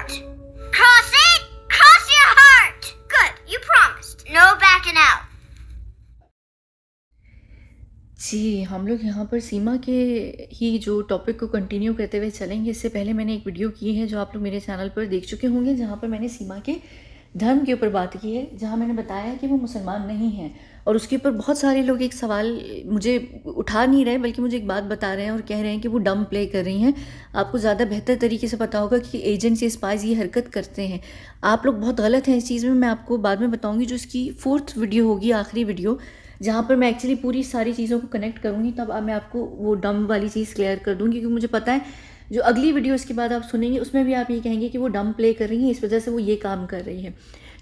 heart. Cross it. Cross your heart. Good. You promised. No backing out. जी, हम लोग यहाँ पर सीमा के ही जो टॉपिक को कंटिन्यू करते हुए चलेंगे। इससे पहले मैंने एक वीडियो की है जो आप लोग मेरे चैनल पर देख चुके होंगे, जहाँ पर मैंने सीमा के धर्म के ऊपर बात की है, जहाँ मैंने बताया कि वो मुसलमान नहीं हैं। और उसके ऊपर बहुत सारे लोग एक सवाल मुझे उठा नहीं रहे, बल्कि मुझे एक बात बता रहे हैं और कह रहे हैं कि वो डम प्ले कर रही हैं। आपको ज़्यादा बेहतर तरीके से पता होगा कि एजेंट्स या स्पाइज ये हरकत करते हैं। आप लोग बहुत गलत हैं इस चीज़ में। मैं आपको बाद में बताऊँगी, जो इसकी 4th वीडियो होगी, आखिरी वीडियो, जहाँ पर मैं एक्चुअली पूरी सारी चीज़ों को कनेक्ट करूँगी, तब मैं आपको वो डम वाली चीज़ क्लियर कर दूँगी। क्योंकि मुझे पता है जो अगली वीडियो इसके बाद आप सुनेंगे उसमें भी आप ये कहेंगे कि वो डम प्ले कर रही हैं, इस वजह से वो ये काम कर रही है।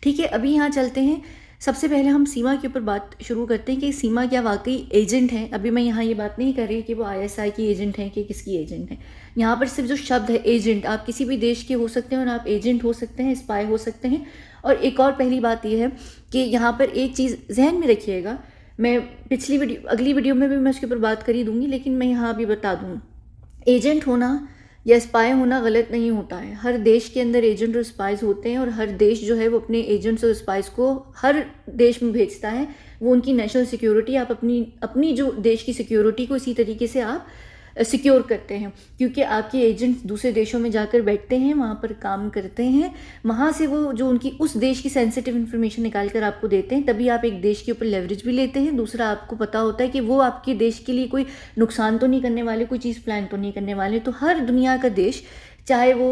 ठीक है, अभी यहाँ चलते हैं। सबसे पहले हम सीमा के ऊपर बात शुरू करते हैं कि सीमा क्या वाकई एजेंट है। अभी मैं यहाँ ये बात नहीं कर रही कि वो ISI की एजेंट है कि किसकी एजेंट है। यहाँ पर सिर्फ जो शब्द है एजेंट, आप किसी भी देश के हो सकते हैं और आप एजेंट हो सकते हैं, स्पाई हो सकते हैं। और एक और पहली बात यह है कि यहाँ पर एक चीज़ जहन में रखिएगा, मैं अगली वीडियो में भी मैं उसके ऊपर बात कर ही दूँगी, लेकिन मैं यहाँ अभी बता दूँ, एजेंट होना या स्पाई होना गलत नहीं होता है। हर देश के अंदर एजेंट और स्पाइज होते हैं, और हर देश जो है वो अपने एजेंट्स और स्पाइज को हर देश में भेजता है। वो उनकी नेशनल सिक्योरिटी, आप अपनी जो देश की सिक्योरिटी को इसी तरीके से आप सिक्योर करते हैं, क्योंकि आपके एजेंट्स दूसरे देशों में जाकर बैठते हैं, वहाँ पर काम करते हैं, वहाँ से वो जो उनकी उस देश की सेंसिटिव इन्फॉर्मेशन निकाल कर आपको देते हैं। तभी आप एक देश के ऊपर लेवरेज भी लेते हैं। दूसरा, आपको पता होता है कि वो आपके देश के लिए कोई नुकसान तो नहीं करने वाले, कोई चीज़ प्लान तो नहीं करने वाले। तो हर दुनिया का देश, चाहे वो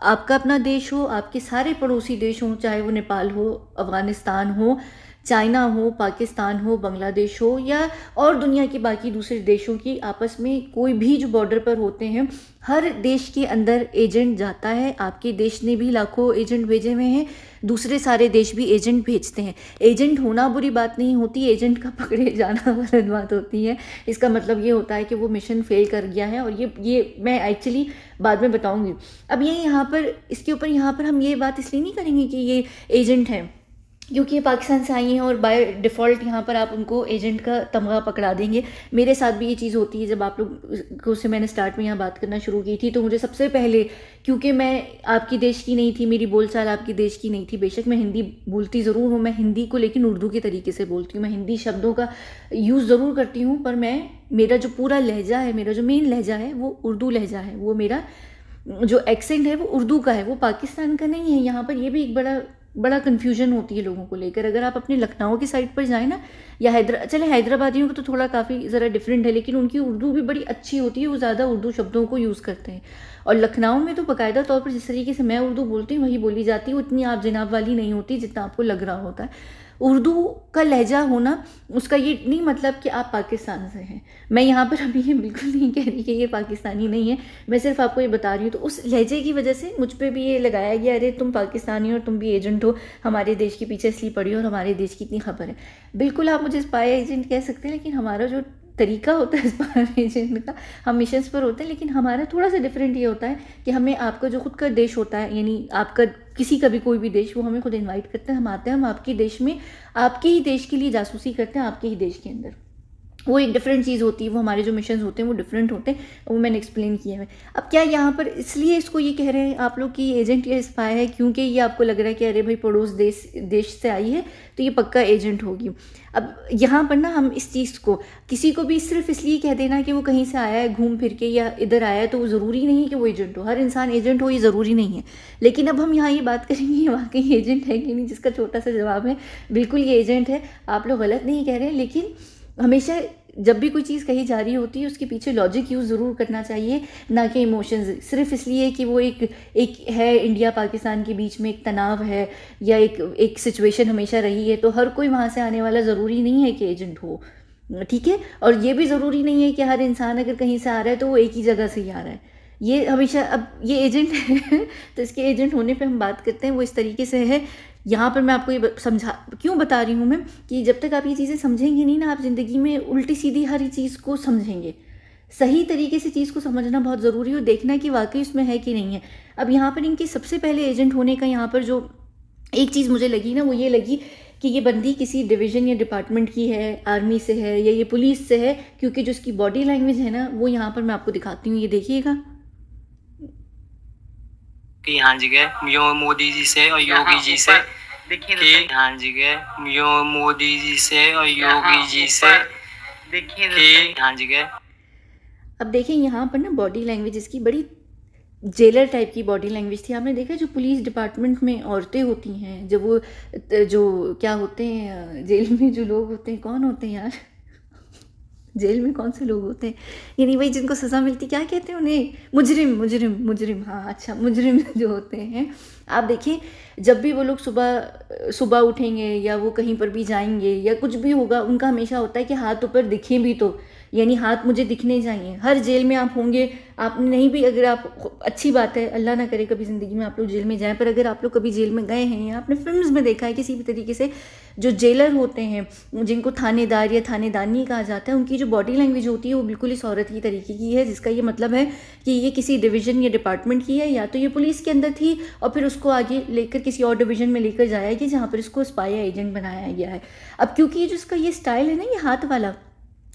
आपका अपना देश हो, आपके सारे पड़ोसी देश हों, चाहे वो नेपाल हो, अफ़गानिस्तान हो, चाइना हो, पाकिस्तान हो, बांग्लादेश हो, या और दुनिया के बाकी दूसरे देशों की आपस में कोई भी जो बॉर्डर पर होते हैं, हर देश के अंदर एजेंट जाता है। आपके देश ने भी लाखों एजेंट भेजे हुए हैं, दूसरे सारे देश भी एजेंट भेजते हैं। एजेंट होना बुरी बात नहीं होती, एजेंट का पकड़े जाना गलत बात होती है। इसका मतलब ये होता है कि वो मिशन फेल कर गया है, और ये मैं एक्चुअली बाद में बताऊंगी। अब ये यहाँ पर इसके ऊपर यहाँ पर हम ये बात इसलिए नहीं करेंगे कि ये एजेंट हैं क्योंकि ये पाकिस्तान से आई हैं और बाय डिफ़ॉल्ट यहाँ पर आप उनको एजेंट का तमगा पकड़ा देंगे। मेरे साथ भी ये चीज़ होती है। जब आप लोग को से मैंने स्टार्ट में यहाँ बात करना शुरू की थी, तो मुझे सबसे पहले, क्योंकि मैं आपकी देश की नहीं थी, मेरी बोलचाल आपकी देश की नहीं थी, बेशक मैं हिंदी बोलती ज़रूर हूँ, मैं हिंदी को लेकिन उर्दू के तरीके से बोलती हूँ, मैं हिंदी शब्दों का यूज़ ज़रूर करती हूँ, पर मेरा जो पूरा लहजा है, मेरा जो मेन लहजा है वो उर्दू लहजा है। वो मेरा जो एक्सेंट है वो उर्दू का है, वो पाकिस्तान का नहीं है। यहाँ पर ये भी एक बड़ा कन्फ्यूजन होती है लोगों को लेकर। अगर आप अपने लखनऊ की साइड पर जाएँ ना, या हैदराबादियों का तो थोड़ा काफ़ी ज़रा डिफरेंट है, लेकिन उनकी उर्दू भी बड़ी अच्छी होती है, वो ज़्यादा उर्दू शब्दों को यूज़ करते हैं। और लखनऊ में तो बाकायदा तौर पर जिस तरीके से मैं उर्दू बोलती हूँ वही बोली जाती है, उतनी आप जनाब वाली नहीं होती जितना आपको लग रहा होता है। उर्दू का लहजा होना, उसका ये नहीं मतलब कि आप पाकिस्तान से हैं। मैं यहाँ पर अभी ये बिल्कुल नहीं कह रही कि ये पाकिस्तानी नहीं है, मैं सिर्फ आपको ये बता रही हूँ। तो उस लहजे की वजह से मुझ पे भी ये लगाया गया, अरे तुम पाकिस्तानी और तुम भी एजेंट हो, हमारे देश के पीछे इसलिए पड़ी हो और हमारे देश की इतनी खबर है। बिल्कुल आप मुझे स्पाई एजेंट कह सकते हैं, लेकिन हमारा जो तरीका होता है स्पाई एजेंट का, हम मिशंस पर होते हैं, लेकिन हमारा थोड़ा सा डिफरेंट ये होता है कि हमें आपका जो खुद का देश होता है, यानी आपका किसी का भी कोई भी देश, वो हमें खुद इनवाइट करते हैं, हम आते हैं, हम आपके देश में आपके ही देश के लिए जासूसी करते हैं, आपके ही देश के अंदर। वो एक डिफरेंट चीज़ होती है, वो हमारे जो मिशंस होते हैं वो डिफरेंट होते हैं, वो मैंने एक्सप्लेन किया है। अब क्या यहाँ पर इसलिए इसको ये कह रहे हैं आप लोग कि एजेंट या स्पाई है, क्योंकि ये आपको लग रहा है कि अरे भाई पड़ोस देश से आई है तो ये पक्का एजेंट होगी। अब यहाँ पर ना हम इस चीज़ को किसी को भी सिर्फ इसलिए कह देना कि वो कहीं से आया है घूम फिर के या इधर आया है, तो वो ज़रूरी नहीं है कि वो एजेंट हो। हर इंसान एजेंट हो ये ज़रूरी नहीं है। लेकिन अब हम यहाँ ये बात करेंगे ये वाकई एजेंट है कि नहीं, जिसका छोटा सा जवाब है बिल्कुल ये एजेंट है। आप लोग गलत नहीं कह रहे हैं, लेकिन हमेशा जब भी कोई चीज़ कही जा रही होती है उसके पीछे लॉजिक यूज़ ज़रूर करना चाहिए, ना कि इमोशंस। सिर्फ इसलिए कि वो एक है, इंडिया पाकिस्तान के बीच में एक तनाव है या एक सिचुएशन हमेशा रही है, तो हर कोई वहाँ से आने वाला ज़रूरी नहीं है कि एजेंट हो। ठीक है, और ये भी ज़रूरी नहीं है कि हर इंसान अगर कहीं से आ रहा है तो वो एक ही जगह से ही आ रहा है। ये हमेशा, अब ये एजेंट है तो इसके एजेंट होने पे हम बात करते हैं, वो इस तरीके से है। यहाँ पर मैं आपको ये समझा क्यों बता रही हूँ मैं, कि जब तक आप ये चीज़ें समझेंगे नहीं ना, आप ज़िंदगी में उल्टी सीधी हर चीज़ को समझेंगे। सही तरीके से चीज़ को समझना बहुत ज़रूरी है और देखना कि वाकई उसमें है कि नहीं है। अब यहाँ पर इनके सबसे पहले एजेंट होने का यहाँ पर जो एक चीज़ मुझे लगी ना, वो ये लगी कि ये बंदी किसी डिवीज़न या डिपार्टमेंट की है, आर्मी से है या ये पुलिस से है, क्योंकि जो इसकी बॉडी लैंग्वेज है ना, वो यहाँ पर मैं आपको दिखाती हूँ, ये देखिएगा। हाँ जी के यो मोदी जी से और योगी जी से कि हाँ जी के यो मोदी जी से और योगी जी से कि हाँ जी के। अब देखिए यहाँ पर ना बॉडी लैंग्वेज इसकी बड़ी जेलर टाइप की बॉडी लैंग्वेज थी। आपने देखा जो पुलिस डिपार्टमेंट में औरतें होती हैं, जब वो जो क्या होते हैं जेल में जो लोग होते हैं, कौन होते हैं यार जेल में कौन से लोग होते हैं, यानी वही जिनको सज़ा मिलती, क्या कहते हैं उन्हें, मुजरिम मुजरिम मुजरिम, हाँ अच्छा मुजरिम जो होते हैं। आप देखिए जब भी वो लोग सुबह सुबह उठेंगे या वो कहीं पर भी जाएंगे या कुछ भी होगा, उनका हमेशा होता है कि हाथ ऊपर दिखें भी तो, यानी हाथ मुझे दिखने चाहिए। हर जेल में आप होंगे, आपने नहीं भी, अगर आप, अच्छी बात है, अल्लाह ना करे कभी ज़िंदगी में आप लोग जेल में जाएं, पर अगर आप लोग कभी जेल में गए हैं या आपने फिल्म्स में देखा है किसी भी तरीके से, जो जेलर होते हैं जिनको थानेदार या थानेदानी कहा जाता है, उनकी जो बॉडी लैंग्वेज होती है वो बिल्कुल इस औरत की तरीके की है, जिसका ये मतलब है कि ये किसी डिवीज़न या डिपार्टमेंट की है, या तो ये पुलिस के अंदर थी और फिर उसको आगे लेकर किसी और डिवीज़न में लेकर जाया गया जहाँ पर इसको स्पाई या एजेंट बनाया गया है। अब क्योंकि ये जो इसका ये स्टाइल है ना, ये हाथ वाला,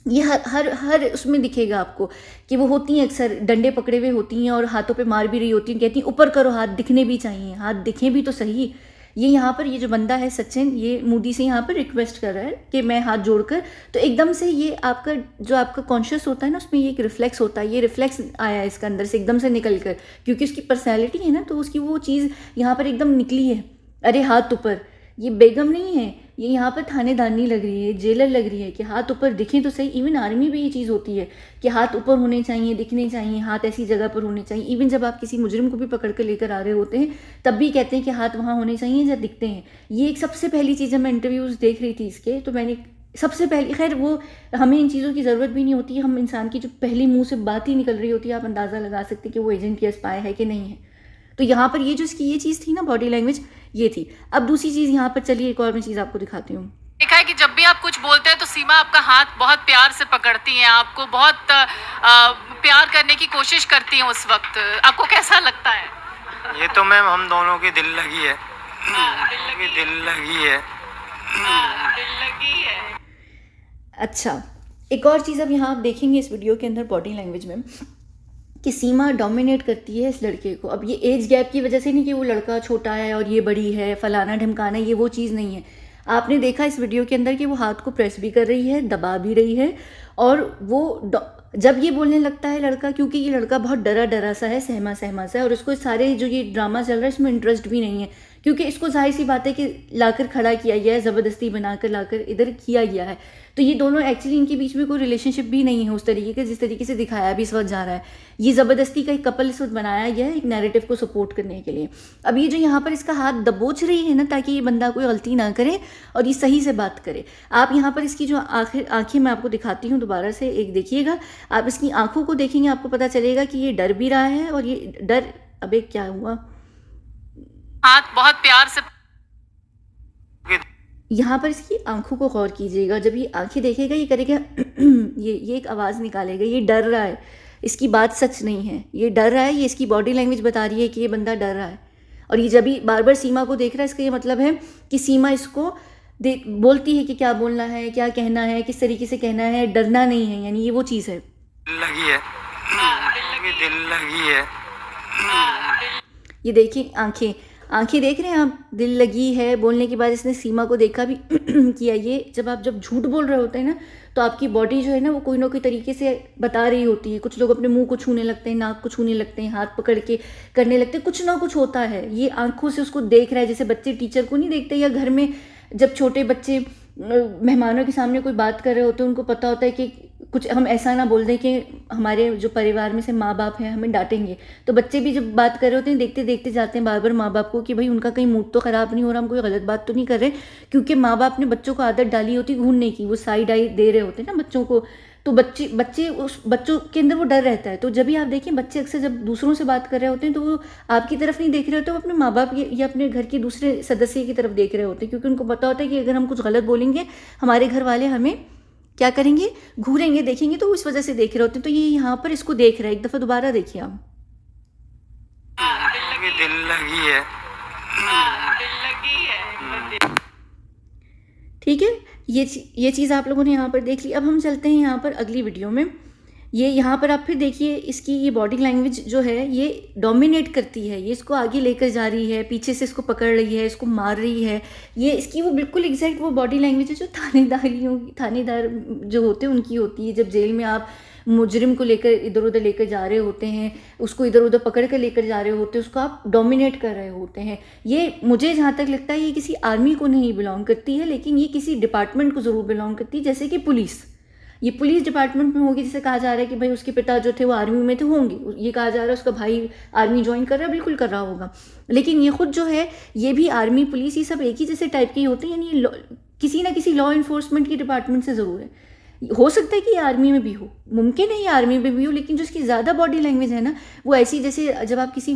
ये हर उसमें दिखेगा आपको कि वो होती हैं अक्सर डंडे पकड़े हुए होती हैं और हाथों पे मार भी रही होती हैं, कहती हैं ऊपर करो हाथ, दिखने भी चाहिए, हाथ दिखें भी तो सही। ये यहाँ पर ये जो बंदा है सचिन, ये मोदी से यहाँ पर रिक्वेस्ट कर रहा है कि मैं हाथ जोड़कर, तो एकदम से ये आपका जो आपका कॉन्शियस होता है ना, उसमें ये एक रिफ्लेक्स होता है, ये रिफ्लेक्स आया है इसके अंदर से एकदम से निकल कर, क्योंकि उसकी पर्सनैलिटी है ना, तो उसकी वो चीज़ यहाँ पर एकदम निकली है। अरे हाथ ऊपर, ये बेगम नहीं है, ये यहाँ पर थानेदारनी लग रही है, जेलर लग रही है कि हाथ ऊपर दिखें तो सही। इवन आर्मी में ये चीज़ होती है कि हाथ ऊपर होने चाहिए, दिखने चाहिए, हाथ ऐसी जगह पर होने चाहिए। इवन जब आप किसी मुजरिम को भी पकड़ कर लेकर आ रहे होते हैं तब भी कहते हैं कि हाथ वहाँ होने चाहिए जब दिखते हैं। ये एक सबसे पहली चीज़, जब मैं इंटरव्यूज़ देख रही थी इसके, तो मैंने सबसे पहले, खैर वो हमें इन चीज़ों की ज़रूरत भी नहीं होती, हम इंसान की जो पहली मुँह से बात ही निकल रही होती है, आप अंदाज़ा लगा सकते कि वो एजेंट या स्पाई है कि नहीं है। तो यहाँ पर ये जो इसकी ये चीज़ थी ना, बॉडी लैंग्वेज, ये थी। अब दूसरी चीज़ यहाँ पर, चलिए एक और मैं चीज़ आपको दिखाती हूँ। देखा है कि जब भी आप कुछ बोलते हैं तो सीमा आपका हाथ बहुत प्यार से पकड़ती हैं, आपको बहुत प्यार करने की कोशिश करती हैं उस वक्त। आपको कैसा लगता है? ये तो मैम हम दोनों की दिल लगी है, दिल लगी है। अच्छा, एक और चीज़ अब यहाँ आप देखेंगे इस वीडियो के अंदर बॉडी लैंग्वेज में कि सीमा डोमिनेट करती है इस लड़के को। अब ये एज गैप की वजह से नहीं कि वो लड़का छोटा है और ये बड़ी है, फलाना ढमकाना, ये वो चीज़ नहीं है। आपने देखा इस वीडियो के अंदर कि वो हाथ को प्रेस भी कर रही है, दबा भी रही है, और वो जब ये बोलने लगता है लड़का, क्योंकि ये लड़का बहुत डरा डरा सा है, सहमा सहमा सा है, और उसको सारे जो ये ड्रामा चल रहा है इसमें इंटरेस्ट भी नहीं है, क्योंकि इसको जाहिर सी बात है कि लाकर खड़ा किया गया है, ज़बरदस्ती बनाकर लाकर इधर किया गया है। तो ये दोनों एक्चुअली, इनके बीच में कोई रिलेशनशिप भी नहीं है उस तरीके के जिस तरीके से दिखाया भी इस वक्त जा रहा है। ये ज़बरदस्ती का एक कपल इस वक्त बनाया गया है एक नैरेटिव को सपोर्ट करने के लिए। अब ये जो यहाँ पर इसका हाथ दबोच रही है ना, ताकि ये बंदा कोई गलती ना करे और ये सही से बात करे। आप यहाँ पर इसकी जो आंखें मैं आपको दिखाती हूँ दोबारा से, एक देखिएगा, आप इसकी आंखों को देखेंगे, आपको पता चलेगा कि ये डर भी रहा है, और ये डर, अबे क्या हुआ, हाथ बहुत प्यार से, यहाँ पर इसकी आंखों को गौर कीजिएगा। जब ये आंखें देखेगा ये करेगा ये एक आवाज़ निकालेगा, ये डर रहा है, इसकी बात सच नहीं है, ये डर रहा है, ये इसकी बॉडी लैंग्वेज बता रही है कि ये बंदा डर रहा है। और ये जब भी बार बार सीमा को देख रहा है, इसका ये मतलब है कि सीमा इसको बोलती है कि क्या बोलना है, क्या कहना है, किस तरीके से कहना है, डरना नहीं है, यानी ये वो चीज़ है। लगी है, दिल लगी है। ये देखिए आंखें देख रहे हैं आप, दिल लगी है बोलने के बाद इसने सीमा को देखा भी किया। ये जब झूठ बोल रहे होते हैं ना, तो आपकी बॉडी जो है ना वो कोई ना कोई तरीके से बता रही होती है। कुछ लोग अपने मुंह को छूने लगते हैं, नाक को छूने लगते हैं, हाथ पकड़ के करने लगते हैं, कुछ ना कुछ होता है। ये आंखों से उसको देख रहा है, जैसे बच्चे टीचर को नहीं देखते, या घर में जब छोटे बच्चे मेहमानों के सामने कोई बात कर रहे होते हैं, उनको पता होता है कि कुछ हम ऐसा ना बोल दें कि हमारे जो परिवार में से माँ बाप हैं हमें डांटेंगे। तो बच्चे भी जब बात कर रहे होते हैं देखते देखते जाते हैं बार बार माँ बाप को कि भाई उनका कहीं मूड तो ख़राब नहीं हो रहा, हम कोई गलत बात तो नहीं कर रहे, क्योंकि माँ बाप ने बच्चों को आदत डाली होती घूरने की, वो साइड आई दे रहे होते हैं ना बच्चों को। तो बच्चे उस बच्चों के अंदर वो डर रहता है। तो जब भी आप देखें बच्चे अक्सर जब दूसरों से बात कर रहे होते हैं तो वो आपकी तरफ नहीं देख रहे होते, वो अपने माँ बाप या अपने घर के दूसरे सदस्य की तरफ देख रहे होते हैं, क्योंकि उनको पता होता है कि अगर हम कुछ गलत बोलेंगे हमारे घर वाले हमें क्या करेंगे, घूरेंगे, देखेंगे, तो इस वजह से देख रहे होते हैं। तो ये यहाँ पर इसको देख रहा है, एक दफ़ा दोबारा देखिए आप, दिल लगी है, ठीक है। ये चीज़ आप लोगों ने यहाँ पर देख ली। अब हम चलते हैं यहाँ पर अगली वीडियो में। ये यहाँ पर आप फिर देखिए इसकी ये बॉडी लैंग्वेज जो है ये डोमिनेट करती है, ये इसको आगे लेकर जा रही है, पीछे से इसको पकड़ रही है, इसको मार रही है। ये इसकी वो बिल्कुल एग्जैक्ट वो बॉडी लैंग्वेज है जो थानेदार जो होते हैं उनकी होती है। जब जेल में आप मुजरिम को लेकर इधर उधर लेकर जा रहे होते हैं, उसको इधर उधर पकड़ कर लेकर जा रहे होते हैं, उसको आप डोमिनेट कर रहे होते हैं। ये मुझे जहाँ तक लगता है ये किसी आर्मी को नहीं बिलोंग करती है, लेकिन ये किसी डिपार्टमेंट को ज़रूर बिलोंग करती है, जैसे कि पुलिस। ये पुलिस डिपार्टमेंट में होगी, जिसे कहा जा रहा है कि भाई उसके पिता जो थे वो आर्मी में थे होंगे, ये कहा जा रहा है उसका भाई आर्मी ज्वाइन कर रहा है, बिल्कुल कर रहा होगा। लेकिन ये खुद जो है ये भी आर्मी पुलिस ये सब एक ही जैसे टाइप के होते हैं, यानी किसी ना किसी लॉ इन्फोर्समेंट की डिपार्टमेंट से ज़रूर है। हो सकता है कि ये आर्मी में भी हो, मुमकिन है ये आर्मी में भी हो, लेकिन जो इसकी ज़्यादा बॉडी लैंग्वेज है ना वो ऐसी जैसे जब आप किसी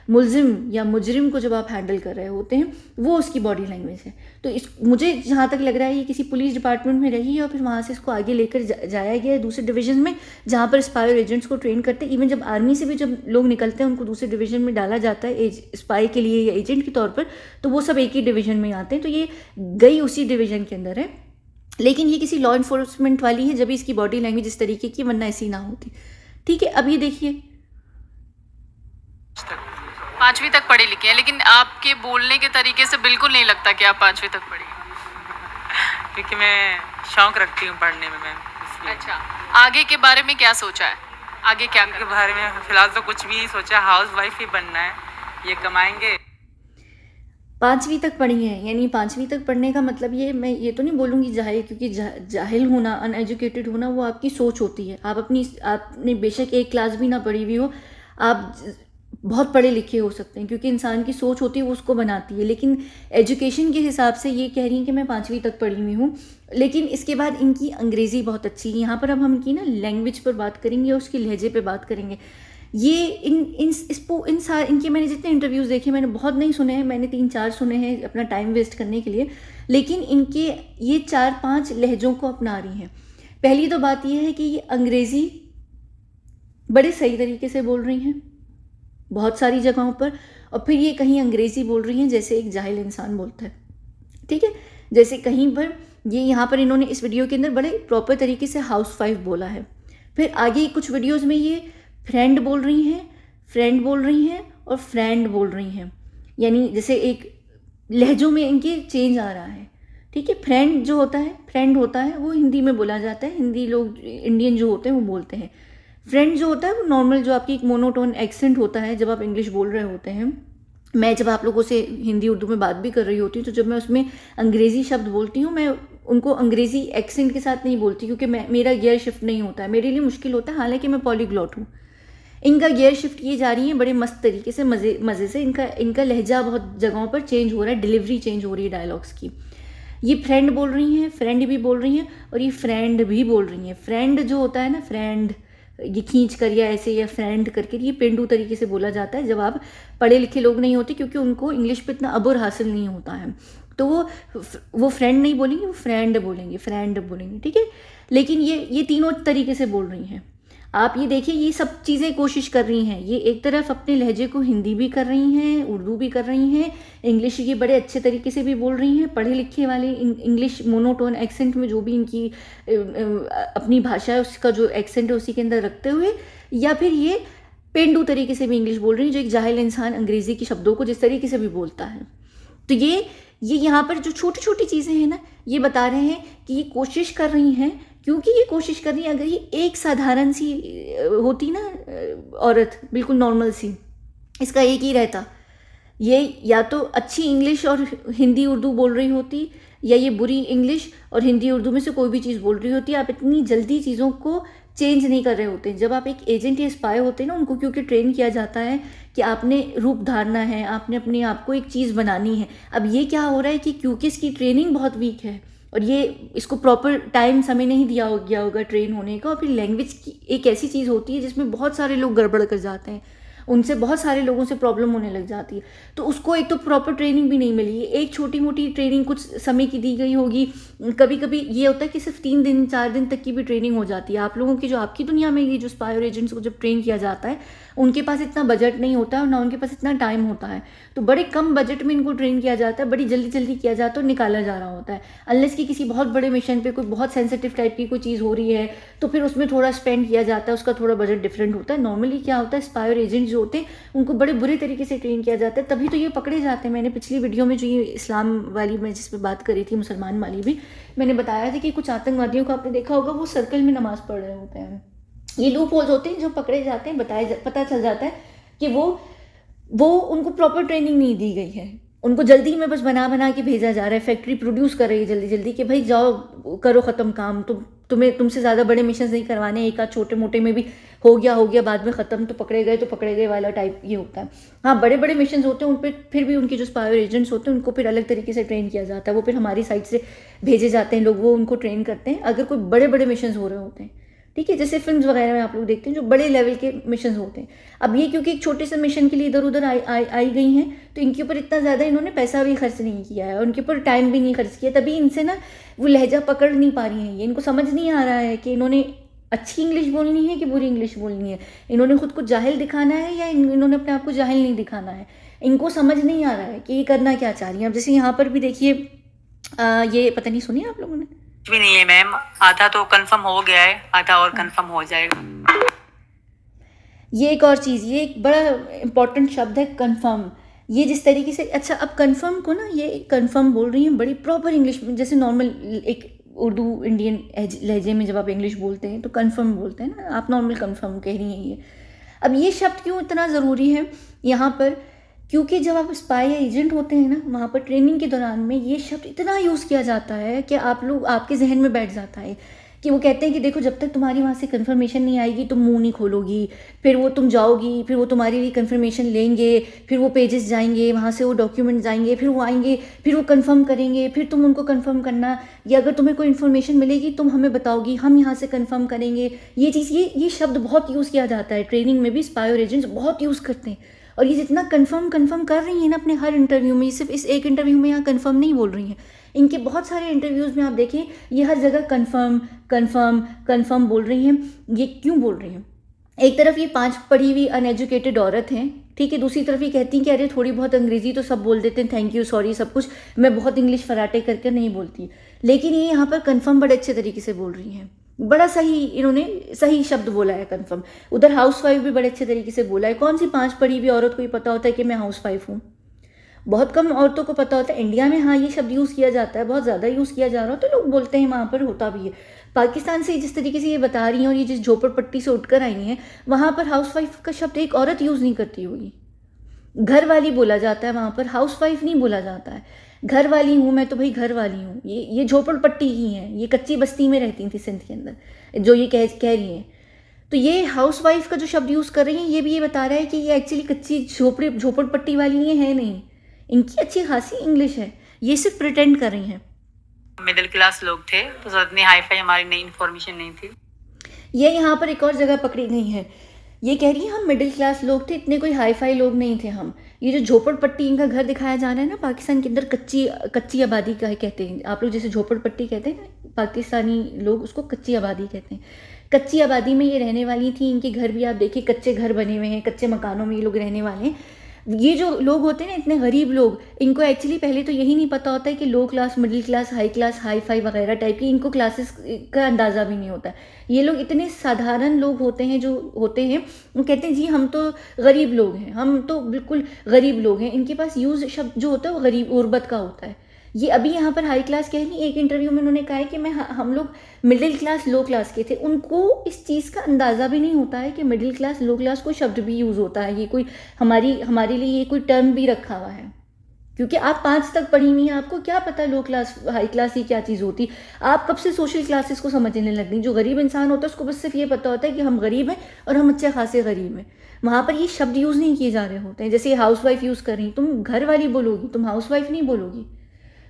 मुल्जिम या मुजरिम को जब आप हैंडल कर रहे होते हैं वो उसकी बॉडी लैंग्वेज है। तो मुझे जहाँ तक लग रहा है ये किसी पुलिस डिपार्टमेंट में रही है और फिर वहाँ से इसको आगे लेकर जाया गया है दूसरे डिवीजन में, जहाँ पर स्पाई और एजेंट्स को ट्रेन करते हैं। इवन जब आर्मी से भी जब लोग निकलते हैं उनको दूसरे डिवीजन में डाला जाता है स्पाई के लिए या एजेंट के तौर पर, तो वो सब एक ही डिवीजन में आते हैं। तो ये गई उसी डिवीजन के अंदर है, लेकिन ये किसी लॉ इन्फोर्समेंट वाली है जब इसकी बॉडी लैंग्वेज इस तरीके की, वरना ऐसी ना होती। ठीक है, अब ये देखिए 5वीं तक पढ़ी लिखी है, लेकिन आपके बोलने के तरीके से बिल्कुल नहीं लगता कि आप 5वीं तक पढ़ी हैं। क्योंकि मैं शौक रखती हूँ पढ़ने में, मैं इसलिए। अच्छा, आगे के बारे में क्या सोचा है, आगे क्या के बारे में फिलहाल तो कुछ भी नहीं सोचा, हाउस वाइफ ही बनना है, ये कमाएंगे। 5वीं तक पढ़ी है, यानी 5वीं तक पढ़ने का मतलब ये, मैं ये तो नहीं बोलूँगी जाहिल, क्योंकि जाहिल होना, अनएजुकेटेड होना वो आपकी सोच होती है। आपने बेशक एक क्लास भी ना पढ़ी हुई हो, आप बहुत पढ़े लिखे हो सकते हैं, क्योंकि इंसान की सोच होती है वो उसको बनाती है। लेकिन एजुकेशन के हिसाब से ये कह रही हैं कि मैं 5वीं तक पढ़ी हुई हूँ, लेकिन इसके बाद इनकी अंग्रेज़ी बहुत अच्छी है। यहाँ पर अब हम इनकी ना लैंग्वेज पर बात करेंगे और उसके लहजे पे बात करेंगे। ये इनके मैंने जितने इंटरव्यूज़ देखे, मैंने बहुत नहीं सुने हैं, मैंने 3-4 सुने हैं अपना टाइम वेस्ट करने के लिए, लेकिन इनके ये 4-5 लहजों को अपना रही हैं। पहली तो बात यह है कि ये अंग्रेज़ी बड़े सही तरीके से बोल रही हैं बहुत सारी जगहों पर, और फिर ये कहीं अंग्रेज़ी बोल रही हैं जैसे एक जाहिल इंसान बोलता है। ठीक है, जैसे कहीं पर ये यहाँ पर इन्होंने इस वीडियो के अंदर बड़े प्रॉपर तरीके से हाउस वाइफ बोला है। फिर आगे कुछ वीडियोस में ये फ्रेंड बोल रही हैं और फ्रेंड बोल रही हैं, यानी जैसे एक लहजों में इनके चेंज आ रहा है। ठीक है, फ्रेंड होता है वो हिंदी में बोला जाता है, हिंदी लोग इंडियन जो होते हैं वो बोलते हैं। फ्रेंड जो होता है वो नॉर्मल जो आपकी एक मोनोटोन एक्सेंट होता है जब आप इंग्लिश बोल रहे होते हैं। मैं जब आप लोगों से हिंदी उर्दू में बात भी कर रही होती हूँ तो जब मैं उसमें अंग्रेज़ी शब्द बोलती हूँ मैं उनको अंग्रेज़ी एक्सेंट के साथ नहीं बोलती, क्योंकि मेरा गियर शिफ्ट नहीं होता है, मेरे लिए मुश्किल होता है, हालांकि मैं पॉलीग्लॉट हूँ। इनका गियर शिफ्ट किए जा रही है बड़े मस्त तरीके से, मज़े से। इनका लहजा बहुत जगहों पर चेंज हो रहा है, डिलीवरी चेंज हो रही है डायलॉग्स की। ये फ्रेंड बोल रही हैं, फ्रेंड भी बोल रही हैं, और ये फ्रेंड भी बोल रही हैं। फ्रेंड जो होता है ना, फ्रेंड ये खींच कर या ऐसे या फ्रेंड करके, ये पेंडू तरीके से बोला जाता है जब आप पढ़े लिखे लोग नहीं होते, क्योंकि उनको इंग्लिश पे इतना अबुर हासिल नहीं होता है, तो वो फ्रेंड नहीं बोलेंगे, वो फ्रेंड बोलेंगे। ठीक है, लेकिन ये तीनों तरीके से बोल रही हैं। आप ये देखिए, ये सब चीज़ें कोशिश कर रही हैं। ये एक तरफ अपने लहजे को हिंदी भी कर रही हैं, उर्दू भी कर रही हैं, इंग्लिश ये बड़े अच्छे तरीके से भी बोल रही हैं, पढ़े लिखे वाले इंग्लिश मोनोटोन एक्सेंट में जो भी इनकी अपनी भाषा है उसका जो एक्सेंट है उसी के अंदर रखते हुए, या फिर ये पेंडू तरीके से भी इंग्लिश बोल रही हैं जो एक जाहिल इंसान अंग्रेज़ी के शब्दों को जिस तरीके से भी बोलता है। तो ये यहाँ पर जो छोटी छोटी चीज़ें हैं ना, ये बता रहे हैं कि ये कोशिश कर रही हैं, क्योंकि ये कोशिश कर रही है। अगर ये एक साधारण सी होती ना औरत, बिल्कुल नॉर्मल सी, इसका एक ही रहता, ये या तो अच्छी इंग्लिश और हिंदी उर्दू बोल रही होती, या ये बुरी इंग्लिश और हिंदी उर्दू में से कोई भी चीज़ बोल रही होती। आप इतनी जल्दी चीज़ों को चेंज नहीं कर रहे होते। जब आप एक एजेंट या स्पाई होते हैं ना, उनको क्योंकि ट्रेन किया जाता है कि आपने रूप धारना है, आपने अपने आप को एक चीज़ बनानी है। अब ये क्या हो रहा है कि क्योंकि इसकी ट्रेनिंग बहुत वीक है और ये इसको प्रॉपर टाइम समय नहीं दिया गया होगा ट्रेन होने का, और फिर लैंग्वेज की एक ऐसी चीज़ होती है जिसमें बहुत सारे लोग गड़बड़ कर जाते हैं, उनसे बहुत सारे लोगों से प्रॉब्लम होने लग जाती है। तो उसको एक तो प्रॉपर ट्रेनिंग भी नहीं मिली है, एक छोटी मोटी ट्रेनिंग कुछ समय की दी गई होगी। कभी कभी ये होता है कि सिर्फ 3 दिन 4 दिन तक की भी ट्रेनिंग हो जाती है। आप लोगों की जो आपकी दुनिया में ये जो स्पाई और एजेंट्स को जब ट्रेन किया जाता है, उनके पास इतना बजट नहीं होता है और ना उनके पास इतना टाइम होता है, तो बड़े कम बजट में इनको ट्रेन किया जाता है, बड़ी जल्दी जल्दी किया जाता है और निकाला जा रहा होता है। अनलेस कि किसी बहुत बड़े मिशन पे कोई बहुत सेंसिटिव टाइप की कोई चीज़ हो रही है तो फिर उसमें थोड़ा स्पेंड किया जाता है, उसका थोड़ा बजट डिफरेंट होता है। नॉर्मली क्या होता है, स्पाई और एजेंट जो होते हैं उनको बड़े बुरे तरीके से ट्रेन किया जाता है, तभी तो ये पकड़े जाते हैं। मैंने पिछली वीडियो में जो ये इस्लाम वाली मैं जिस पर बात करी थी, मुसलमान वाली भी, मैंने बताया था कि कुछ आतंकवादियों को आपने देखा होगा वो सर्कल में नमाज पढ़ रहे होते हैं। ये लूप होल्स होते हैं जो पकड़े जाते हैं, पता चल जाता है कि वो उनको प्रॉपर ट्रेनिंग नहीं दी गई है, उनको जल्दी में बस बना के भेजा जा रहा है। फैक्ट्री प्रोड्यूस कर रही है जल्दी जल्दी कि भाई जाओ करो ख़त्म काम, तुमसे ज़्यादा बड़े मिशन नहीं करवाने, एक आध छोटे मोटे में भी हो गया बाद में ख़त्म, तो पकड़े गए वाला टाइप ये होता है। हाँ, बड़े बड़े मिशन होते हैं उन पर फिर भी उनके जो स्पाई और एजेंट्स होते हैं उनको फिर अलग तरीके से ट्रेन किया जाता है, वो फिर हमारी साइड से भेजे जाते हैं लोग, वो उनको ट्रेन करते हैं अगर कोई बड़े बड़े मिशन हो रहे होते हैं। ठीक है, जैसे फिल्म्स वगैरह में आप लोग देखते हैं जो बड़े लेवल के मिशन होते हैं। अब ये क्योंकि एक छोटे से मिशन के लिए इधर उधर आई गई हैं, तो इनके ऊपर इतना ज़्यादा इन्होंने पैसा भी खर्च नहीं किया है, उनके ऊपर टाइम भी नहीं खर्च किया, तभी इनसे ना वो लहजा पकड़ नहीं पा रही हैं। ये इनको समझ नहीं आ रहा है कि इन्होंने अच्छी इंग्लिश बोलनी है कि बुरी इंग्लिश बोलनी है, इन्होंने खुद को जाहिल दिखाना है या इन्होंने अपने आप को जाहिल नहीं दिखाना है। इनको समझ नहीं आ रहा है कि ये करना क्या चाह रही हैं। अब जैसे यहाँ पर भी देखिए, ये पता नहीं सुनिए आप लोगों ने, भी नहीं है मैम, आधा तो कंफर्म हो गया है, आधा और कंफर्म हो जाएगा। ये एक और चीज़, ये एक बड़ा इंपॉर्टेंट शब्द है कंफर्म। ये जिस तरीके से, अच्छा अब कंफर्म को ना ये कंफर्म बोल रही हैं बड़ी प्रॉपर इंग्लिश में, जैसे नॉर्मल एक उर्दू इंडियन लहजे में जब आप इंग्लिश बोलते हैं तो कंफर्म बोलते हैं ना, आप नॉर्मल कंफर्म कह रही हैं ये। अब ये शब्द क्यों इतना ज़रूरी है यहाँ पर, क्योंकि जब आप स्पाई या एजेंट होते हैं ना, वहाँ पर ट्रेनिंग के दौरान में ये शब्द इतना यूज़ किया जाता है कि आपके जहन में बैठ जाता है कि वो कहते हैं कि देखो जब तक तुम्हारी वहाँ से कंफर्मेशन नहीं आएगी तुम मुंह नहीं खोलोगी, फिर वो तुम जाओगी, फिर वो तुम्हारे लिए कंफर्मेशन लेंगे, फिर वो पेजेस जाएंगे, वहाँ से वो डॉक्यूमेंट जाएंगे, फिर वो आएंगे, फिर वो कंफर्म करेंगे, फिर तुम उनको कंफर्म करना, या अगर तुम्हें कोई इन्फॉर्मेशन मिलेगी तुम हमें बताओगी, हम यहाँ से कंफर्म करेंगे। ये चीज़ ये शब्द बहुत यूज़ किया जाता है ट्रेनिंग में भी, स्पाई और एजेंट्स बहुत यूज़ करते हैं। और ये जितना कंफर्म कर रही हैं ना अपने हर इंटरव्यू में, सिर्फ इस एक इंटरव्यू में यहाँ कंफर्म नहीं बोल रही हैं, इनके बहुत सारे इंटरव्यूज़ में आप देखें ये हर जगह कंफर्म बोल रही हैं। ये क्यों बोल रही हैं? एक तरफ ये 5 पढ़ी हुई अनएजुकेटेड औरत हैं, ठीक है, दूसरी तरफ ये कहती हैं कि अरे थोड़ी बहुत अंग्रेज़ी तो सब बोल देते हैं, थैंक यू सॉरी सब कुछ, मैं बहुत इंग्लिश फराटे करके नहीं बोलती, लेकिन ये यहाँ पर कंफर्म बड़े अच्छे तरीके से बोल रही हैं। बड़ा सही, इन्होंने सही शब्द बोला है कंफर्म। उधर हाउसवाइफ भी बड़े अच्छे तरीके से बोला है। कौन सी 5 पढ़ी हुई औरत को ये पता होता है कि मैं हाउसवाइफ हूँ? बहुत कम औरतों को पता होता है। इंडिया में हाँ ये शब्द यूज़ किया जाता है, बहुत ज़्यादा यूज़ किया जा रहा हो तो लोग बोलते हैं, वहाँ पर होता भी है। पाकिस्तान से जिस तरीके से ये बता रही हैं और ये जिस झोपड़पट्टी से उठकर आई हैं, वहाँ पर हाउसवाइफ का शब्द एक औरत यूज़ नहीं करती होगी, घर वाली बोला जाता है, वहाँ पर हाउसवाइफ नहीं बोला जाता है। घर वाली हूँ मैं तो भाई घर वाली हूँ। ये झोपड़पट्टी ही है, ये कच्ची बस्ती में रहती थी सिंध के अंदर जो ये कह रही हैं। तो ये हाउसवाइफ का जो शब्द यूज़ कर रही हैं ये भी ये बता रहा है कि ये एक्चुअली कच्ची झोपड़पट्टी वाली ये है नहीं, इनकी अच्छी खासी इंग्लिश है, ये सिर्फ प्रिटेंड कर रही हैं। मिडिल क्लास लोग थे तो इतनी हाई फाई हमारी नई इन्फॉर्मेशन नहीं थी। ये यहाँ पर एक और जगह पकड़ी गई है, ये कह रही है हम मिडिल क्लास लोग थे, इतने कोई हाई फाई लोग नहीं थे हम। ये जो झोपड़पट्टी इनका घर दिखाया जा रहा है ना पाकिस्तान के अंदर, कच्ची आबादी का कहते हैं आप लोग, जैसे झोपड़पट्टी कहते हैं ना पाकिस्तानी लोग, उसको कच्ची आबादी कहते हैं। कच्ची आबादी में ये रहने वाली थी, इनके घर भी आप देखिए कच्चे घर बने हुए हैं, कच्चे मकानों में ये लोग रहने वाले हैं। ये जो लोग होते हैं ना इतने गरीब लोग, इनको एक्चुअली पहले तो यही नहीं पता होता है कि low class, middle class, hi fi वगैरह टाइप की, इनको क्लासेस का अंदाज़ा भी नहीं होता। ये लोग इतने साधारण लोग होते हैं जो होते हैं, वो कहते हैं जी हम तो गरीब लोग हैं, हम तो बिल्कुल गरीब लोग हैं। इनके पास यूज़ शब्द जो होता है वो गरीब गुरबत का होता है। ये अभी यहाँ पर हाई क्लास कह रही, एक इंटरव्यू में उन्होंने कहा है कि हम लोग मिडिल क्लास लो क्लास के थे। उनको इस चीज़ का अंदाज़ा भी नहीं होता है कि मिडिल क्लास लो क्लास कोई शब्द भी यूज़ होता है, ये कोई हमारे लिए ये कोई टर्म भी रखा हुआ है। क्योंकि आप 5 तक पढ़ी हुई हैं, आपको क्या पता लो क्लास हाई क्लास ये क्या चीज़ होती। आप कब से सोशल क्लासेस को समझने लग गई। जो गरीब इंसान होता है उसको बस सिर्फ ये पता होता है कि हम गरीब हैं और हम अच्छे खासे गरीब हैं। वहाँ पर ये शब्द यूज़ नहीं किए जा रहे होते हैं। जैसे हाउस वाइफ यूज़ कर रही, तुम घर वाली बोलोगी, तुम हाउस वाइफ नहीं बोलोगी।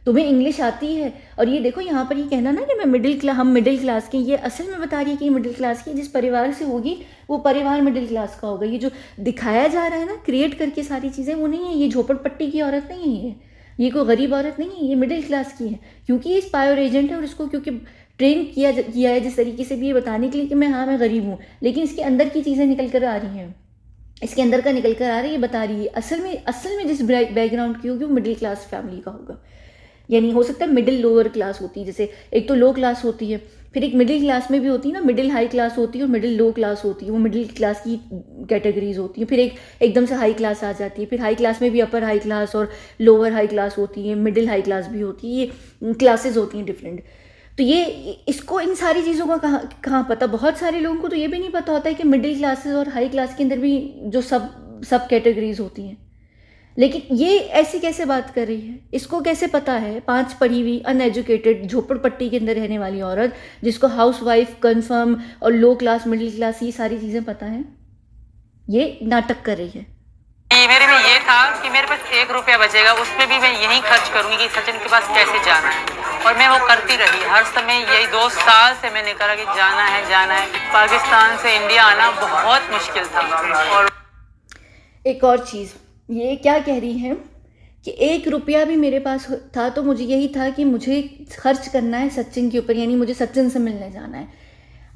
तुम्हें इंग्लिश आती है। और ये देखो यहाँ पर ये कहना ना कि मैं हम मिडिल क्लास के, ये असल में बता रही है कि मिडिल क्लास की, जिस परिवार से होगी वो परिवार मिडिल क्लास का होगा। ये जो दिखाया जा रहा है ना क्रिएट करके सारी चीज़ें, वो नहीं है, ये झोपड़पट्टी की औरत नहीं है, ये कोई गरीब औरत नहीं है, ये मिडिल क्लास की है। क्योंकि ये स्पाई एजेंट है और इसको क्योंकि ट्रेन किया है जिस तरीके से भी ये बताने के लिए कि मैं गरीब हूँ, लेकिन इसके अंदर की चीज़ें निकल कर आ रही हैं, इसके अंदर का निकल कर आ रही है, ये बता रही है असल में जिस बैकग्राउंड की होगी वो मिडिल क्लास फैमिली का होगा। यानी हो सकता है मिडिल लोअर क्लास होती है, जैसे एक तो लो क्लास होती है, फिर एक मिडिल क्लास में भी होती है ना, मिडिल हाई क्लास होती है और मिडिल लो क्लास होती है, वो मिडिल क्लास की कैटेगरीज होती हैं। फिर एक एकदम से हाई क्लास आ जाती है, फिर हाई क्लास में भी अपर हाई क्लास और लोअर हाई क्लास होती है, मिडिल हाई क्लास भी होती है, ये क्लासेस होती हैं डिफरेंट। तो ये इसको इन सारी चीज़ों का कहाँ पता। बहुत सारे लोगों को तो ये भी नहीं पता होता है कि मिडिल क्लासेस और हाई क्लास के अंदर भी जो सब कैटेगरीज होती हैं। लेकिन ये ऐसी कैसे बात कर रही है, इसको कैसे पता है? 5 पढ़ी हुई अनएजुकेटेड झोपड़पट्टी के अंदर रहने वाली औरत, जिसको हाउस वाइफ कन्फर्म और लो क्लास मिडिल क्लास ये सारी चीज़ें पता हैं, ये नाटक कर रही है। मेरे में ये था कि मेरे पास 1 रुपया बचेगा, उसमें भी मैं यही खर्च करूंगी कि सचिन के पास कैसे जाना है, और मैं वो करती रही। हर समय यही 2 साल से मैंने करा कि जाना है। पाकिस्तान से इंडिया आना बहुत मुश्किल था। और एक और चीज़ ये क्या कह रही है कि 1 रुपया भी मेरे पास था तो मुझे यही था कि मुझे खर्च करना है सचिन के ऊपर, यानी मुझे सचिन से मिलने जाना है।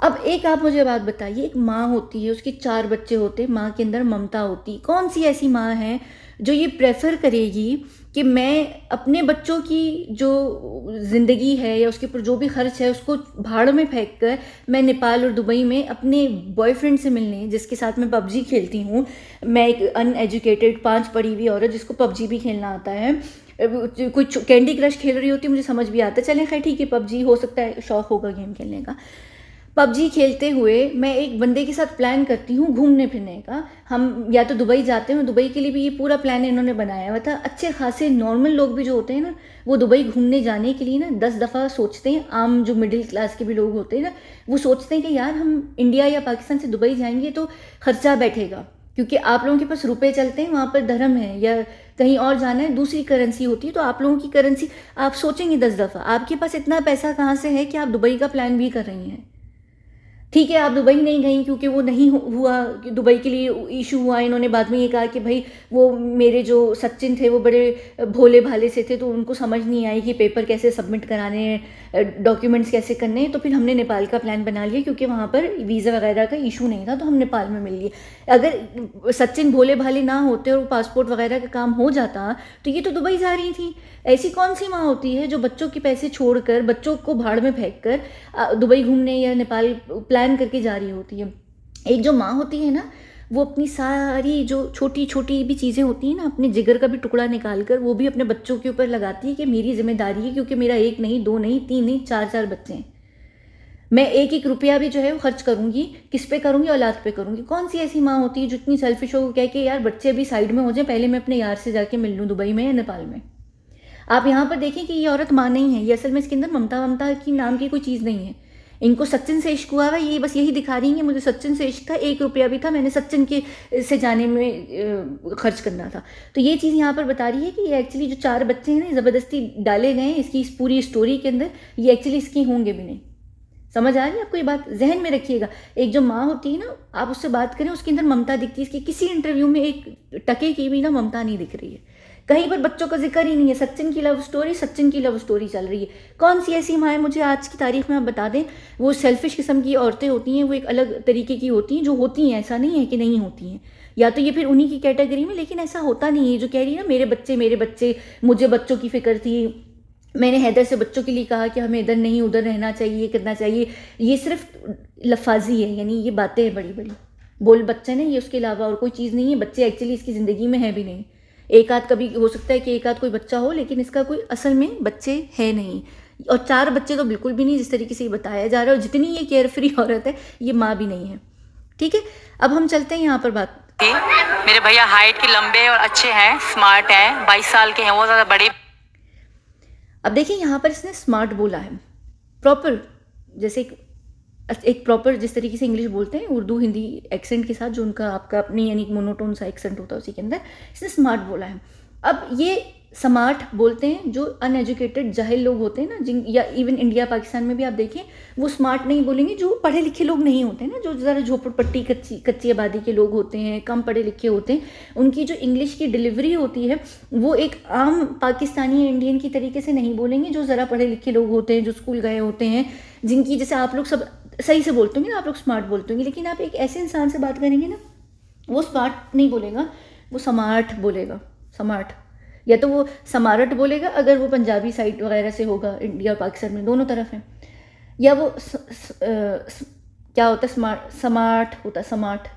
अब एक आप मुझे बात बताइए, एक माँ होती है, उसके 4 बच्चे होते हैं, माँ के अंदर ममता होती, कौन सी ऐसी माँ है जो ये प्रेफर करेगी कि मैं अपने बच्चों की जो ज़िंदगी है या उसके ऊपर जो भी खर्च है उसको भाड़ में फेंक कर मैं नेपाल और दुबई में अपने बॉयफ्रेंड से मिलने, जिसके साथ मैं पबजी खेलती हूँ, मैं एक अनएजुकेटेड 5 पढ़ी हुई औरत जिसको पबजी भी खेलना आता है, कुछ कैंडी क्रश खेल रही होती है, मुझे समझ भी आता है, चलें खैर ठीक है, पबजी हो सकता है शौक़ होगा गेम खेलने का। पबजी खेलते हुए मैं एक बंदे के साथ प्लान करती हूँ घूमने फिरने का, हम या तो दुबई जाते हैं, दुबई के लिए भी ये पूरा प्लान इन्होंने बनाया हुआ था। अच्छे खासे नॉर्मल लोग भी जो होते हैं ना, वो दुबई घूमने जाने के लिए ना 10 दफ़ा सोचते हैं। आम जो मिडिल क्लास के भी लोग होते हैं ना, वो सोचते हैं कि यार हम इंडिया या पाकिस्तान से दुबई जाएंगे तो खर्चा बैठेगा, क्योंकि आप लोगों के पास रुपए चलते हैं, वहाँ पर धर्म है या कहीं और जाना है दूसरी करेंसी होती है, तो आप लोगों की करेंसी आप सोचेंगे 10 दफ़ा। आपके पास इतना पैसा कहाँ से है कि आप दुबई का प्लान भी कर रही हैं? ठीक है, आप दुबई नहीं गई क्योंकि वो नहीं हुआ, कि दुबई के लिए इशू हुआ। इन्होंने बाद में ये कहा कि भाई वो मेरे जो सचिन थे वो बड़े भोले भाले से थे, तो उनको समझ नहीं आई कि पेपर कैसे सबमिट कराने हैं, डॉक्यूमेंट्स कैसे करने हैं, तो फिर हमने नेपाल का प्लान बना लिया क्योंकि वहाँ पर वीज़ा वगैरह का इशू नहीं था, तो हम नेपाल में मिल लिए। अगर सचिन भोले भाले ना होते और वो पासपोर्ट वगैरह का काम हो जाता तो ये तो दुबई जा रही थी। ऐसी कौन सी माँ होती है जो बच्चों के पैसे छोड़कर, बच्चों को भाड़ में फेंक कर दुबई घूमने या नेपाल प्लान करके जा रही होती है? एक जो माँ होती है ना, वो अपनी सारी जो छोटी छोटी भी चीज़ें होती हैं ना, अपने जिगर का भी टुकड़ा निकाल कर वो भी अपने बच्चों के ऊपर लगाती है कि मेरी जिम्मेदारी है, क्योंकि मेरा 1 नहीं 2 नहीं 3 नहीं 4 बच्चे हैं, मैं 1 रुपया भी जो है वो खर्च करूँगी। किस पे करूँगी? औलाद पे करूँगी। कौन सी ऐसी माँ होती है जो इतनी सेल्फिश हो कह के यार बच्चे अभी साइड में हो जाए, पहले मैं अपने यार से जाके मिल लूँ दुबई में या नेपाल में। आप यहाँ पर देखें कि ये औरत माँ नहीं है, ये असल में इसके अंदर ममता की नाम की कोई चीज़ नहीं है। इनको सचिन से इश्क हुआ है, ये बस यही दिखा रही हैं मुझे सचिन से इश्क था, 1 रुपया भी था, मैंने सचिन के से जाने में खर्च करना था। तो ये चीज़ यहाँ पर बता रही है कि ये एक्चुअली जो 4 बच्चे हैं ना, ज़बरदस्ती डाले गए हैं इसकी इस पूरी स्टोरी के अंदर, ये एक्चुअली इसकी होंगे भी नहीं। समझ आ रही है आपको ये बात? जहन में रखिएगा, एक जो माँ होती है ना, आप उससे बात करें, उसके अंदर ममता दिखती है। इसकी किसी इंटरव्यू में एक टके की भी ना ममता नहीं दिख रही है, कहीं पर बच्चों का जिक्र ही नहीं है। सचिन की लव स्टोरी चल रही है। कौन सी ऐसी माँ है मुझे आज की तारीख में आप बता दें? वो सेल्फिश किस्म की औरतें होती हैं, वो एक अलग तरीके की होती हैं, जो होती हैं, ऐसा नहीं है कि नहीं होती हैं, या तो ये फिर उन्हीं की कैटेगरी में, लेकिन ऐसा होता नहीं है। जो कह रही है ना मेरे बच्चे, मुझे बच्चों की फिक्र थी, मैंने हैदर से बच्चों के लिए कहा कि हमें इधर नहीं उधर रहना चाहिए, करना चाहिए, ये सिर्फ लफाजी है, यानी ये बातें हैं बड़ी बड़ी, बोल बच्चे नहीं, ये उसके अलावा और कोई चीज़ नहीं है। बच्चे एक्चुअली इसकी ज़िंदगी में है भी नहीं। एक आध कभी हो सकता है कि एक आध कोई बच्चा हो, लेकिन इसका कोई असल में बच्चे है नहीं, और 4 बच्चे तो बिल्कुल भी नहीं जिस तरीके से ये बताया जा रहा है। और जितनी ये केयर फ्री औरत है, ये माँ भी नहीं है। ठीक है, अब हम चलते हैं यहाँ पर बात। मेरे भैया हाइट के लंबे और अच्छे हैं, स्मार्ट हैं, 22 साल के हैं, वो ज़्यादा बड़े। अब देखिए यहाँ पर इसने स्मार्ट बोला है, प्रॉपर, जैसे एक प्रॉपर जिस तरीके से इंग्लिश बोलते हैं उर्दू हिंदी एक्सेंट के साथ, जो उनका आपका अपनी यानी मोनोटोन सा एक्सेंट होता है उसी के अंदर इसने स्मार्ट बोला है। अब ये स्मार्ट बोलते हैं जो अनएजुकेटेड जाहिल लोग होते हैं ना, जिन या इवन इंडिया पाकिस्तान में भी आप देखें, वो स्मार्ट नहीं बोलेंगे जो पढ़े लिखे लोग नहीं होते हैं ना, जो ज़रा झोपड़पट्टी कच्ची आबादी के लोग होते हैं, कम पढ़े लिखे होते हैं, उनकी जो इंग्लिश की डिलीवरी होती है वो एक आम पाकिस्तानी इंडियन की तरीके से नहीं बोलेंगे जो ज़रा पढ़े लिखे लोग होते हैं, जो स्कूल गए होते हैं, जिनकी जैसे आप लोग सब सही से बोलते होंगे ना, आप लोग स्मार्ट बोलते होंगे, लेकिन आप एक ऐसे इंसान से बात करेंगे ना, वो स्मार्ट नहीं बोलेगा, वो स्मार्ट बोलेगा, स्मार्ट, या तो वो समारट बोलेगा अगर वो पंजाबी साइड वगैरह से होगा, इंडिया और पाकिस्तान में दोनों तरफ है, या वो क्या होता है स्मार्ट होता है, स्मार्ट,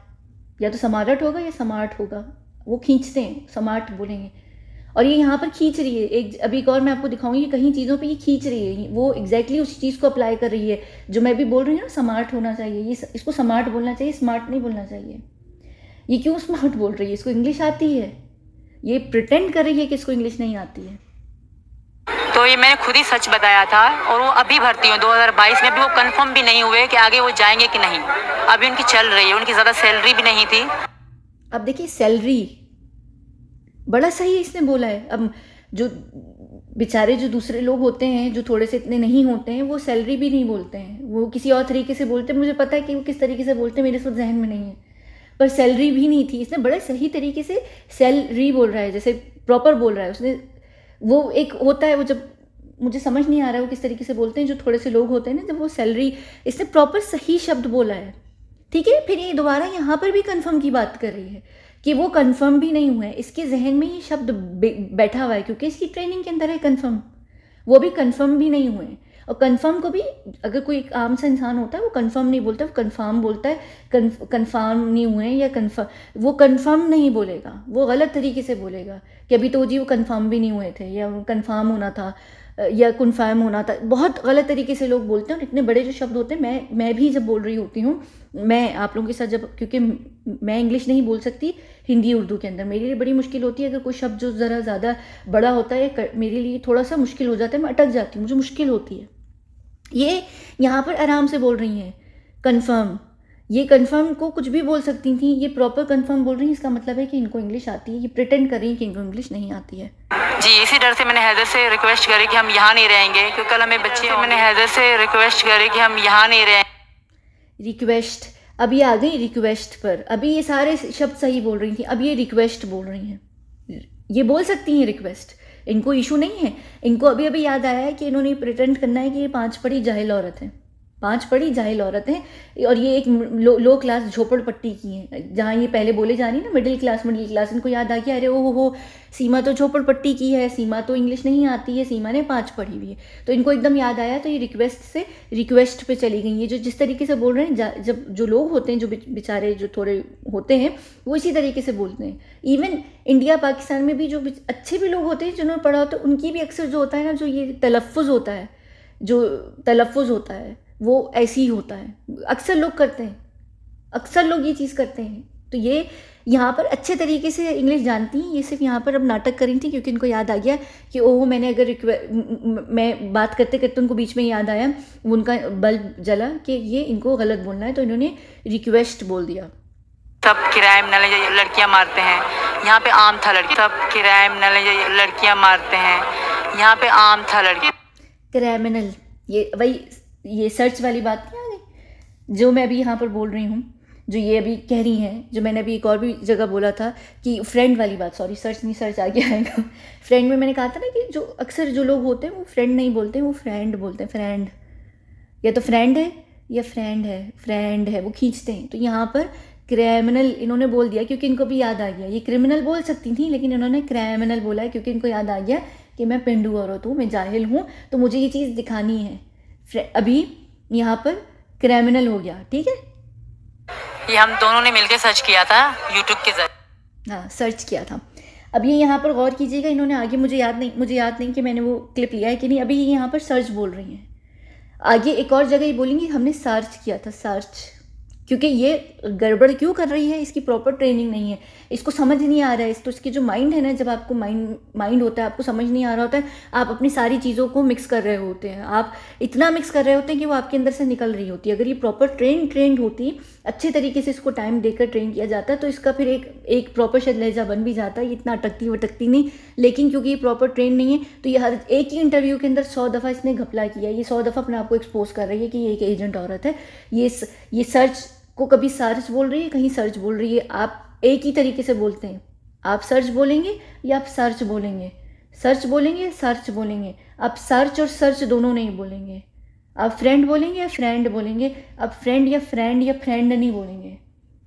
या तो समारट होगा या स्मार्ट होगा, वो खींचते हैं, स्मार्ट बोलेंगे। और ये यहाँ पर खींच रही है, एक अभी एक और मैं आपको दिखाऊंगी, कहीं चीज़ों पे ये खींच रही है, वो एग्जैक्टली उस चीज़ को अप्लाई कर रही है जो मैं भी बोल रही हूँ ना, स्मार्ट होना चाहिए, ये इसको स्मार्ट बोलना चाहिए, स्मार्ट नहीं बोलना चाहिए। ये क्यों स्मार्ट बोल रही है? इसको इंग्लिश आती है, ये प्रिटेंड कर रही है कि इसको इंग्लिश नहीं आती है। तो ये मैंने खुद ही सच बताया था, और वो अभी भर्ती हूँ 2022 में, अभी वो कंफर्म भी नहीं हुए कि आगे वो जाएंगे कि नहीं, अभी उनकी चल रही है, उनकी ज़्यादा सैलरी भी नहीं थी। अब देखिए सैलरी, बड़ा सही इसने बोला है। अब जो बेचारे जो दूसरे लोग होते हैं जो थोड़े से इतने नहीं होते हैं, वो सैलरी भी नहीं बोलते हैं, वो किसी और तरीके से बोलते हैं, मुझे पता है कि वो किस तरीके से बोलते हैं, मेरे इस वक्त जहन में नहीं है, पर सैलरी भी नहीं थी। इसने बड़े सही तरीके से सैलरी बोल रहा है, जैसे प्रॉपर बोल रहा है उसने। वो एक होता है, वो जब मुझे समझ नहीं आ रहा है वो किस तरीके से बोलते हैं जो थोड़े से लोग होते हैं ना, जब वो सैलरी, इसने प्रॉपर सही शब्द बोला है, ठीक है। फिर ये दोबारा यहाँ पर भी कंफर्म की बात कर रही है कि वो कंफर्म भी नहीं हुआ है, इसके जहन में ये शब्द बैठा हुआ है क्योंकि इसकी ट्रेनिंग के अंदर है कंफर्म, वो भी कंफर्म भी नहीं हुए। और कंफर्म को भी अगर कोई एक आम सा इंसान होता है वो कंफर्म नहीं बोलता, वो कंफर्म बोलता है, कंफर्म नहीं हुए या कंफर्म, वो कंफर्म नहीं बोलेगा, वो गलत तरीके से बोलेगा कि अभी तो जी वो कंफर्म भी नहीं हुए थे, या कंफर्म होना था, या कन्फर्म होना था। बहुत गलत तरीके से लोग बोलते हैं, और इतने बड़े जो शब्द होते हैं, मैं भी जब बोल रही होती हूँ, मैं आप लोगों के साथ जब, क्योंकि मैं इंग्लिश नहीं बोल सकती हिंदी उर्दू के अंदर, मेरे लिए बड़ी मुश्किल होती है। अगर कोई शब्द जो ज़रा ज़्यादा बड़ा होता है मेरे लिए थोड़ा सा मुश्किल हो जाता है, मैं अटक जाती हूँ, मुझे मुश्किल होती है। ये यहाँ पर आराम से बोल रही हैं कन्फर्म, ये कन्फर्म को कुछ भी बोल सकती थी, ये प्रॉपर कन्फर्म बोल रही हैं, इसका मतलब है कि इनको इंग्लिश आती है। ये प्रिटेंड कर रही हैं कि इनको इंग्लिश नहीं आती है। जी, इसी डर से मैंने हैदर से रिक्वेस्ट करी कि हम यहाँ नहीं रहेंगे, क्योंकि कल हमें बच्चे, मैंने हैदर से रिक्वेस्ट करी कि हम यहाँ नहीं रहेंगे। रिक्वेस्ट, अब ये आ गई रिक्वेस्ट पर। अभी ये सारे शब्द सही बोल रही थी, अब ये रिक्वेस्ट बोल रही हैं। ये बोल सकती हैं रिक्वेस्ट, इनको इशू नहीं है। इनको अभी अभी याद आया है कि इन्होंने प्रिटेंड करना है कि ये 5 पढ़ी जाहिल औरत है, 5 पढ़ी जाहिल औरत हैं, और ये एक लो क्लास झोपड़पट्टी की हैं, जहाँ ये पहले बोले जा रही है ना मिडिल क्लास। इनको याद आ गया, अरे ओ सीमा तो झोपड़पट्टी की है, सीमा तो इंग्लिश नहीं आती है, सीमा ने 5 पढ़ी हुई है, तो इनको एकदम याद आया, तो ये रिक्वेस्ट से रिक्वेस्ट पे चली गई। ये जो जिस तरीके से बोल रहे हैं, जब जो लोग होते हैं, जो बेचारे जो थोड़े होते हैं, वो इसी तरीके से बोलते हैं। इवन इंडिया पाकिस्तान में भी जो अच्छे भी लोग होते हैं जिन्होंने पढ़ा होता है, उनकी भी अक्सर जो होता है ना, जो ये तलफ़्फ़ुज़ होता है वो ऐसे ही होता है। अक्सर लोग करते हैं, अक्सर लोग ये चीज़ करते हैं। तो ये यहाँ पर अच्छे तरीके से इंग्लिश जानती हैं, ये सिर्फ यहाँ पर अब नाटक कर रही थी क्योंकि इनको याद आ गया कि ओह मैंने अगर मैं बात करते करते उनको बीच में याद आया, उनका बल्ब जला कि ये इनको गलत बोलना है, तो इन्होंने रिक्वेस्ट बोल दिया। सब किराए में लड़कियाँ मारते हैं, यहाँ पे आम था लड़की, सब किराए में लड़कियाँ मारते हैं, यहाँ पे आम था लड़की। क्रिमिनल, ये वही ये सर्च वाली बात नहीं आ गई जो मैं अभी यहाँ पर बोल रही हूँ, जो ये अभी कह रही हैं, जो मैंने अभी एक और भी जगह बोला था कि फ्रेंड वाली बात, सॉरी सर्च नहीं, सर्च आगे आएगा। फ्रेंड में मैंने कहा था ना कि जो अक्सर जो लोग होते हैं वो फ्रेंड नहीं बोलते हैं, वो फ्रेंड बोलते हैं। फ्रेंड या तो फ्रेंड है या फ्रेंड है, वो खींचते हैं। तो यहाँ पर क्रिमिनल इन्होंने बोल दिया क्योंकि इनको भी याद आ गया। ये क्रिमिनल बोल सकती थी लेकिन इन्होंने क्रिमिनल बोला है क्योंकि इनको याद आ गया कि मैं पेंडू औरत हूँ, मैं जाहिल हूँ, तो मुझे ये चीज़ दिखानी है। अभी यहाँ पर क्रिमिनल हो गया, ठीक है। ये हम दोनों ने मिलकर सर्च किया था यूट्यूब के जरिए, हाँ सर्च किया था। अब ये यहाँ पर गौर कीजिएगा, इन्होंने आगे मुझे याद नहीं कि मैंने वो क्लिप लिया है कि नहीं। अभी ये यहाँ पर सर्च बोल रही हैं, आगे एक और जगह ये बोलेंगी हमने सर्च किया था। सर्च क्योंकि ये गड़बड़ क्यों कर रही है, इसकी प्रॉपर ट्रेनिंग नहीं है, इसको समझ नहीं आ रहा है। तो इसकी जो माइंड है ना, जब आपको माइंड होता है, आपको समझ नहीं आ रहा होता है, आप अपनी सारी चीज़ों को मिक्स कर रहे होते हैं, आप इतना मिक्स कर रहे होते हैं कि वो आपके अंदर से निकल रही होती है। अगर ये प्रॉपर ट्रेंड होती, अच्छे तरीके से इसको टाइम देकर ट्रेन किया जाता, तो इसका फिर एक प्रॉपर शायद लहजा बन भी जाता, ये इतना अटकती वटकती नहीं। लेकिन क्योंकि ये प्रॉपर ट्रेन नहीं है, तो ये हर एक ही इंटरव्यू के अंदर 100 दफ़ा इसने घपला किया, ये 100 दफ़ा अपने आप को एक्सपोज कर रही है कि ये एक एजेंट औरत है। ये सर्च को कभी सर्च बोल रही है, कहीं सर्च बोल रही है। आप एक ही तरीके से बोलते हैं, आप सर्च बोलेंगे या आप सर्च बोलेंगे, सर्च बोलेंगे या सर्च बोलेंगे। आप सर्च और सर्च दोनों नहीं बोलेंगे। आप फ्रेंड बोलेंगे या फ्रेंड बोलेंगे, आप फ्रेंड या फ्रेंड नहीं बोलेंगे।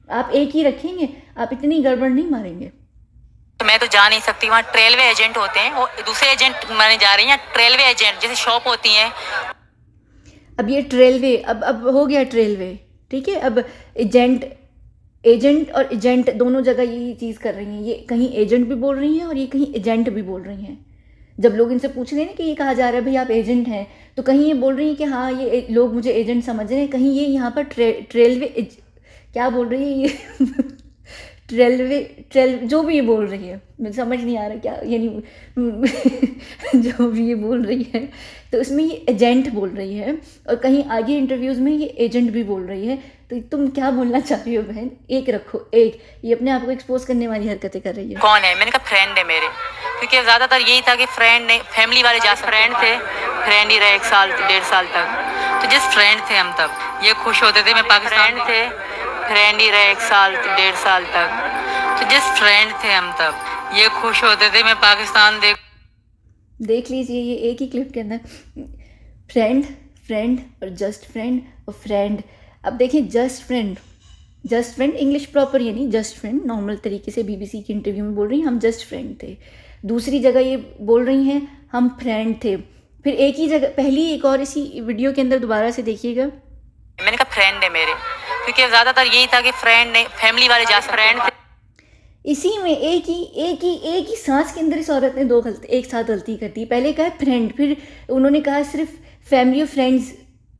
आप एक ही रखेंगे, आप इतनी गड़बड़ नहीं मारेंगे। तो मैं तो जा नहीं सकती, वहाँ रेलवे एजेंट होते हैं, वो दूसरे एजेंट माने जा रही हैं, रेलवे एजेंट जैसे शॉप होती हैं। अब ये ट्रेलवे, अब हो गया ट्रेलवे, ठीक है। अब एजेंट और एजेंट दोनों जगह यही चीज़ कर रही हैं। ये कहीं एजेंट भी बोल रही हैं और ये कहीं एजेंट भी बोल रही हैं। जब लोग इनसे पूछ रहे हैं ना कि ये कहा जा रहा है भाई आप एजेंट हैं, तो कहीं ये बोल रही हैं कि हाँ ये लोग मुझे एजेंट समझ रहे हैं, कहीं ये यहाँ पर ट्रेलवे क्या बोल रही है ये ट्रेल जो भी ये बोल रही है, मुझे समझ नहीं आ रहा क्या, यानी जो भी ये बोल रही है, तो उसमें ये एजेंट बोल रही है और कहीं आगे इंटरव्यूज़ में ये एजेंट भी बोल रही है। तो तुम क्या बोलना चाह रही हो बहन, एक रखो एक। ये अपने आप को एक्सपोज करने वाली हरकतें कर रही है। कौन है? मैंने कहा फ्रेंड है मेरे, क्योंकि ज़्यादातर यही था कि फ्रेंड नहीं, फैमिली वाले जा फ्रेंड थे, फ्रेंड ही रहे 1 साल 1.5 साल तक। तो जिस फ्रेंड थे हम तब ये खुश होते थे, मैं पाकिस्तान थे, फ्रेंड ही रहे 1 साल 1.5 साल तक। तो जिस फ्रेंड थे हम तब ये खुश होते थे, मैं पाकिस्तान देख लीजिए ये एक ही क्लिप के अंदर फ्रेंड और जस्ट फ्रेंड और फ्रेंड। अब देखिए जस्ट फ्रेंड इंग्लिश प्रॉपर ये नहीं, जस्ट फ्रेंड नॉर्मल तरीके से BBC की इंटरव्यू में बोल रही हैं हम जस्ट फ्रेंड थे। दूसरी जगह ये बोल रही हैं हम फ्रेंड थे। फिर एक ही जगह पहली एक और इसी वीडियो के अंदर दोबारा से देखिएगा। मैंने कहा फ्रेंड है मेरे, क्योंकि ज़्यादातर यही था कि फ्रेंड नहीं, फैमिली वाले जा फ्रेंड थे। इसी में एक ही सांस के अंदर इस औरत ने एक साथ गलती कर दी। पहले कहा फ्रेंड, फिर उन्होंने कहा सिर्फ फैमिली और फ्रेंड्स।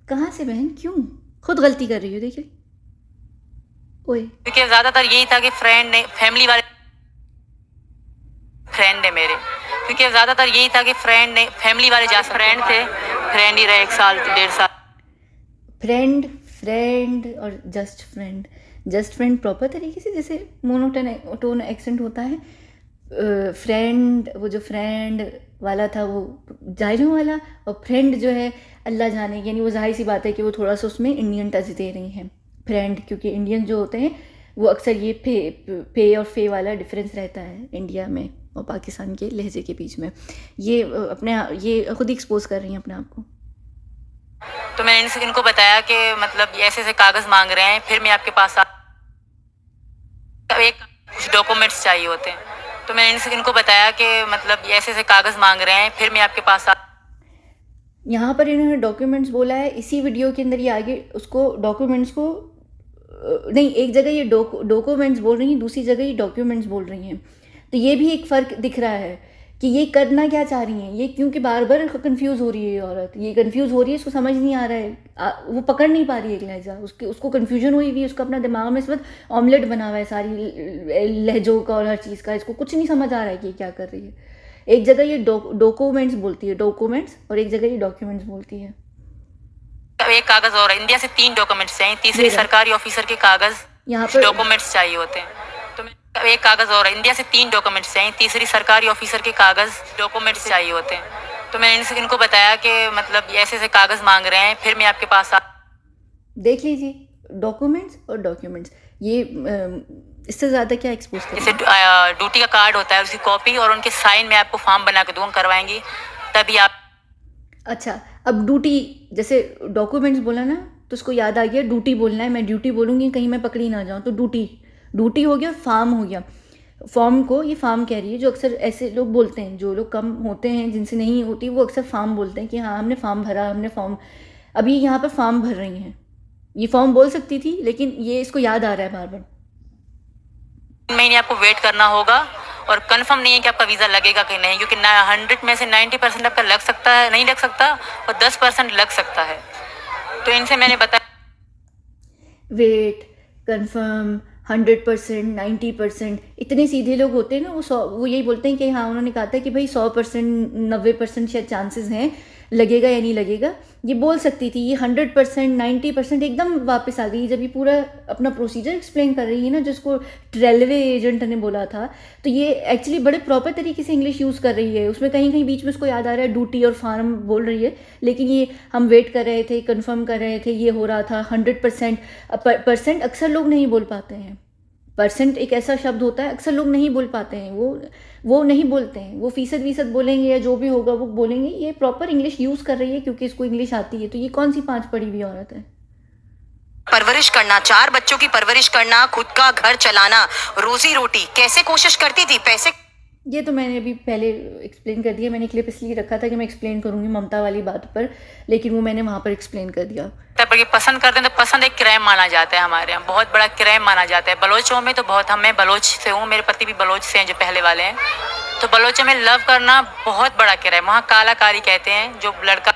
कहाँ से बहन, क्यों खुद गलती कर रही हो? देखिए ओए, क्योंकि ज़्यादातर यही था कि फ्रेंड नहीं, फैमिली वाले फ्रेंड है मेरे, क्योंकि ज़्यादातर यही था कि फ्रेंड नहीं, फैमिली वाले जा फ्रेंड थे, फ्रेंड ही रहे 1 साल 1.5 साल। फ्रेंड और जस्ट फ्रेंड प्रॉपर तरीके से, जैसे मोनोटोन एक्सेंट होता है। फ्रेंड, वो जो फ्रेंड वाला था वो जायरों वाला, और फ्रेंड जो है अल्लाह जाने, यानी वो जाहिर सी बात है कि वो थोड़ा सा उसमें इंडियन टच दे रही हैं फ्रेंड, क्योंकि इंडियन जो होते हैं वो अक्सर ये पे और फे वाला डिफरेंस रहता है इंडिया में और पाकिस्तान के लहजे के बीच में। ये खुद एक्सपोज कर रही हैं अपने आप को। तो मैंने इनको बताया कि मतलब ऐसे ऐसे कागज़ मांग रहे हैं, फिर मैं आपके पास एक कुछ डॉक्यूमेंट्स चाहिए होते हैं। तो मैंने इनको बताया कि मतलब ऐसे ऐसे कागज़ मांग रहे हैं, फिर मैं आपके पास यहाँ पर इन्होंने डॉक्यूमेंट्स बोला है, इसी वीडियो के अंदर ये आगे उसको डॉक्यूमेंट्स को नहीं, एक जगह ये डॉक्यूमेंट्स बोल रही हैं, दूसरी जगह ये डॉक्यूमेंट्स बोल रही हैं। तो ये भी एक फ़र्क दिख रहा है कि ये करना क्या चाह रही हैं ये, क्योंकि बार बार कंफ्यूज हो रही है ये औरत, ये कंफ्यूज हो रही है, इसको समझ नहीं आ रहा है, वो पकड़ नहीं पा रही है एक लहजा, उसको कंफ्यूजन हुई हुई है, उसका अपना दिमाग में इस वक्त ऑमलेट बना हुआ है सारी लहजों का और हर चीज़ का, इसको कुछ नहीं समझ आ रहा है कि ये क्या कर रही है। एक जगह ये डॉक्यूमेंट्स बोलती है, डॉक्यूमेंट्स, और एक जगह ये डॉक्यूमेंट्स बोलती है। एक कागज़ और इंडिया से 3 डॉक्यूमेंट्स चाहिए, तीसरी सरकारी ऑफिसर के कागज़ यहाँ पर डॉक्यूमेंट्स चाहिए होते हैं। तो एक कागज़ और इंडिया से 3 डॉक्यूमेंट्स चाहिए, तीसरी सरकारी ऑफिसर के कागज़ डॉक्यूमेंट्स चाहिए होते हैं। तो मैंने इनको बताया कि मतलब ऐसे ऐसे कागज़ मांग रहे हैं, फिर मैं आपके पास देख लीजिए डॉक्यूमेंट्स और डॉक्यूमेंट्स, ये इससे ज़्यादा क्या एक्सपोज करें। जैसे ड्यूटी का कार्ड होता है, उसकी कॉपी और उनके साइन में आपको फॉर्म बना के दूंगा, करवाएंगी तभी आप। अच्छा, अब ड्यूटी, जैसे डॉक्यूमेंट्स बोला ना तो उसको याद आ गया ड्यूटी बोलना है, मैं ड्यूटी बोलूँगी कहीं मैं पकड़ी ना जाऊँ, तो ड्यूटी हो गया, फार्म हो गया। फॉर्म को ये फार्म कह रही है, जो अक्सर ऐसे लोग बोलते हैं, जो लोग कम होते हैं जिनसे नहीं होती, वो अक्सर फार्म बोलते हैं कि हाँ हमने फॉर्म भरा, हमने फॉर्म, अभी यहाँ पर फॉर्म भर रही हैं। ये फॉर्म बोल सकती थी, लेकिन ये इसको याद आ रहा है बार बार। महीने आपको वेट करना होगा और कंफर्म नहीं है कि आपका वीज़ा लगेगा कि नहीं, क्योंकि 100 में से 90% आपका लग सकता है, नहीं लग सकता, और 10% लग सकता है। तो इनसे मैंने बताया कंफर्म, 100%, 90%, इतने सीधे लोग होते हैं ना, वो यही बोलते हैं कि हाँ, उन्होंने कहा था कि भाई 100%, 90% शायद चांसेस हैं, लगेगा या नहीं लगेगा। ये बोल सकती थी, ये 100%, 90% एकदम वापस आ गई जब ये पूरा अपना प्रोसीजर एक्सप्लेन कर रही है ना, जिसको रेलवे एजेंट ने बोला था। तो ये एक्चुअली बड़े प्रॉपर तरीके से इंग्लिश यूज़ कर रही है। उसमें कहीं कहीं बीच में उसको याद आ रहा है ड्यूटी और फार्म बोल रही है, लेकिन ये हम वेट कर रहे थे, कंफर्म कर रहे थे, ये हो रहा था 100%। परसेंट अक्सर लोग नहीं बोल पाते हैं। परसेंट एक ऐसा शब्द होता है, अक्सर लोग नहीं बोल पाते हैं, वो नहीं बोलते हैं, वो फीसद बोलेंगे या जो भी होगा वो बोलेंगे। ये प्रॉपर इंग्लिश यूज़ कर रही है क्योंकि इसको इंग्लिश आती है। तो ये कौन सी 5 पढ़ी हुई औरत है? परवरिश करना, 4 बच्चों की परवरिश करना, खुद का घर चलाना, रोजी रोटी कैसे कोशिश करती थी, पैसे। ये तो मैंने अभी पहले एक्सप्लेन कर दिया। मैंने क्लिप इसलिए रखा था कि मैं एक्सप्लेन करूँगी ममता वाली बात पर, लेकिन वो मैंने वहाँ पर एक्सप्लेन कर दिया। पर ये पसंद करते हैं तो पसंद एक क्राइम माना जाता है, हमारे यहाँ बहुत बड़ा क्राइम माना जाता है। बलोचों में तो बहुत, मैं बलोच से हूँ, मेरे पति भी बलोच से हैं जो पहले वाले हैं। तो बलोचों में लव करना बहुत बड़ा क्राइम, वहाँ काला कारी कहते हैं जो लड़का।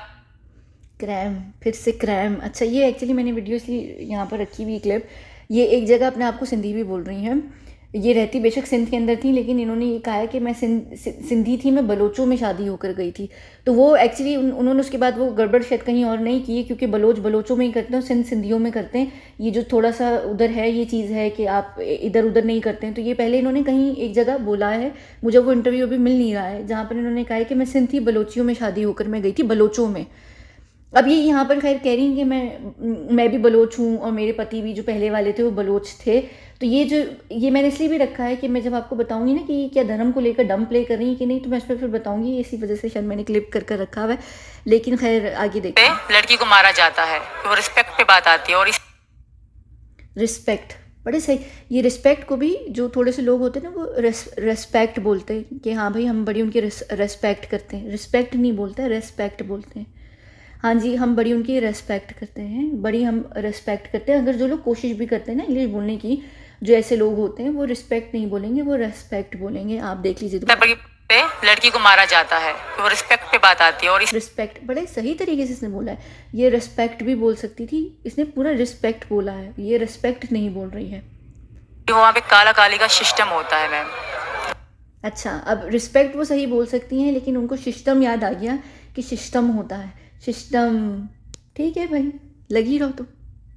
क्राइम, फिर से क्राइम। अच्छा, ये एक्चुअली मैंने वीडियो इसलिए यहाँ पर रखी हुई क्लिप। ये एक जगह अपने आप को सिंधी भी बोल रही हैं। ये रहती बेशक सिंध के अंदर थी, लेकिन इन्होंने ये कहा है कि मैं सिंधी थी, मैं बलोचों में शादी होकर गई थी। तो वो एक्चुअली उन्होंने उसके बाद वो गड़बड़ शायद कहीं और नहीं की है, क्योंकि बलोचों में ही करते हैं, सिंध सिंधियों में करते हैं। ये जो थोड़ा सा उधर है ये चीज़ है कि आप इधर उधर नहीं करते हैं। तो ये पहले इन्होंने कहीं एक जगह बोला है, मुझे वो इंटरव्यू अभी मिल नहीं रहा है, जहाँ पर इन्होंने कहा है कि मैं सिंध थी, बलोचियों में शादी होकर मैं गई थी, बलोचों में। अब ये यहाँ पर खैर कह रही हैं कि मैं भी बलोच हूँ और मेरे पति भी जो पहले वाले थे वो बलोच थे। तो ये मैंने इसलिए भी रखा है कि मैं जब आपको बताऊंगी ना कि क्या धर्म को लेकर डम प्ले कर रही है कि नहीं, तो मैं इस पर फिर बताऊंगी। इसी वजह से शायद मैंने क्लिप कर रखा हुआ है, लेकिन खैर आगे देखते हैं। लड़की को मारा जाता है, वो रिस्पेक्ट पे बात आती है। और रिस्पेक्ट बड़े सही। ये रिस्पेक्ट को भी जो थोड़े से लोग होते हैं ना, वो रेस्पेक्ट बोलते हैं कि हाँ भाई हम बड़ी उनकी रेस्पेक्ट करते हैं। रिस्पेक्ट नहीं बोलते हैं, रेस्पेक्ट बोलते हैं। हाँ जी, हम बड़ी उनकी रेस्पेक्ट करते हैं, बड़ी हम रेस्पेक्ट करते हैं। अगर जो लोग कोशिश भी करते हैं ना इंग्लिश बोलने की, जो ऐसे लोग होते हैं, वो रिस्पेक्ट नहीं बोलेंगे, वो रेस्पेक्ट बोलेंगे। आप देख लीजिए। लड़की को मारा जाता है, वो रिस्पेक्ट पे बात आती है। और रिस्पेक्ट बड़े सही तरीके से इसने बोला है। ये रिस्पेक्ट भी बोल सकती थी, इसने पूरा रिस्पेक्ट बोला है, ये रिस्पेक्ट नहीं बोल रही है। वहाँ पे काला काली का सिस्टम होता है मैम। अच्छा, अब रिस्पेक्ट वो सही बोल सकती हैं, लेकिन उनको सिस्टम याद आ गया कि सिस्टम होता है, सिस्टम। ठीक है भाई, लगी रहो तुम।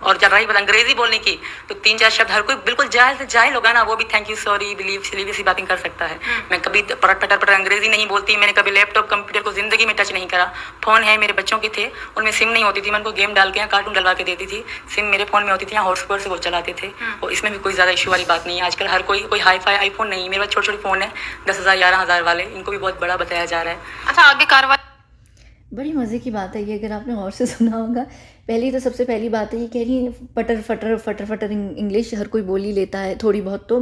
और जब रही बात अंग्रेजी बोलने की, तो 3-4 शब्द हर कोई बिल्कुल जाहिल होगा ना, वो भी थैंक यू, सॉरी, बिलीव, सिलीव सी बातें कर सकता है। मैं कभी पटर अंग्रेजी नहीं बोलती। मैंने कभी लैपटॉप कंप्यूटर को जिंदगी में टच नहीं करा। फोन है मेरे बच्चों के थे, उनमें सिम नहीं होती थी, मैं उनको गेम डाल के यहाँ कार्टून डलवा के देती थी। सिम मेरे फोन में होती थी, यहाँ हॉटस्पॉट से वो चलाते थे। और इसमें भी कोई ज़्यादा इशू वाली बात नहीं है। आजकल हर कोई हाई-फाई आईफोन नहीं, मेरे पास छोटे फ़ोन है 10,000 11,000 वाले, इनको भी बहुत बड़ा बताया जा रहा है। अच्छा, आगे कार्रवाई। बड़ी मज़े की बात है ये, अगर आपने और से सुना होगा। पहली तो सबसे पहली बात है, ये कह रही है फटर फटर इंग्लिश हर कोई बोल ही लेता है थोड़ी बहुत। तो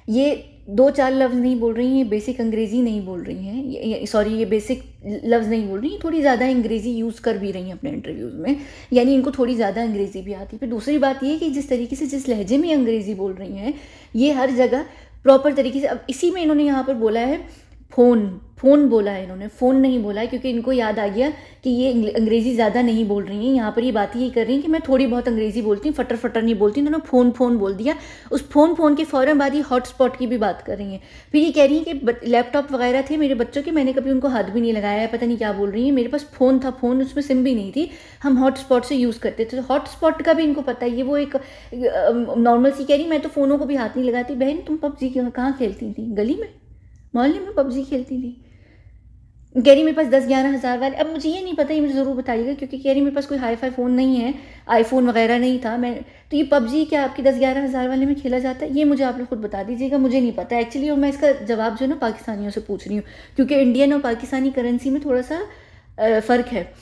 ये 2-4 लफ्ज़ नहीं बोल रही हैं, बेसिक अंग्रेज़ी नहीं बोल रही हैं, सॉरी, ये बेसिक लफ्ज़ नहीं बोल रही हैं, थोड़ी ज़्यादा अंग्रेज़ी यूज़ कर भी रही हैं अपने इंटरव्यूज़ में, यानी इनको थोड़ी ज़्यादा अंग्रेज़ी भी आती है। फिर दूसरी बात ये कि जिस तरीके से, जिस लहजे में अंग्रेज़ी बोल रही हैं, ये हर जगह प्रॉपर तरीके से। अब इसी में इन्होंने यहाँ पर बोला है फ़ोन बोला है इन्होंने, फ़ोन नहीं बोला है, क्योंकि इनको याद आ गया कि ये अंग्रेज़ी ज़्यादा नहीं बोल रही हैं। यहाँ पर ये बात यही कर रही हैं कि मैं थोड़ी बहुत अंग्रेज़ी बोलती हूँ, फटर नहीं बोलती। इन्होंने फ़ोन बोल दिया। उस फ़ोन के फ़ौरन बाद ही हॉटस्पॉट की भी बात कर रही हैं। फिर ये कह रही हैं कि लैपटॉप वगैरह थे मेरे बच्चों के, मैंने कभी उनको हाथ भी नहीं लगाया है, पता नहीं क्या बोल रही हैं। मेरे पास फ़ोन था, फ़ोन उसमें सिम भी नहीं थी, हम हॉटस्पॉट से यूज़ करते थे। तो हॉटस्पॉट का भी इनको पता है। ये वो एक नॉर्मल सी कह रही, मैं तो फ़ोनों को भी हाथ नहीं लगाती। बहन, तुम पबजी कहाँ खेलती थी? गली में, मोहल्ले में पबजी खेलती थी। कह रही मेरे पास 10-11 हज़ार वाले। अब मुझे ये नहीं पता, ये मुझे ज़रूर बताइएगा, क्योंकि कह रही मेरे पास कोई हाई-फाई फ़ोन नहीं है, आईफोन वगैरह नहीं था। तो ये पबजी क्या आपकी 10-11 हज़ार वाले में खेला जाता है? ये मुझे आप लोग खुद बता दीजिएगा, मुझे नहीं पता एक्चुअली। और मैं इसका जवाब जो है ना पाकिस्तानियों से पूछ रही हूँ, क्योंकि इंडियन और पाकिस्तानी करेंसी में थोड़ा सा फ़र्क है।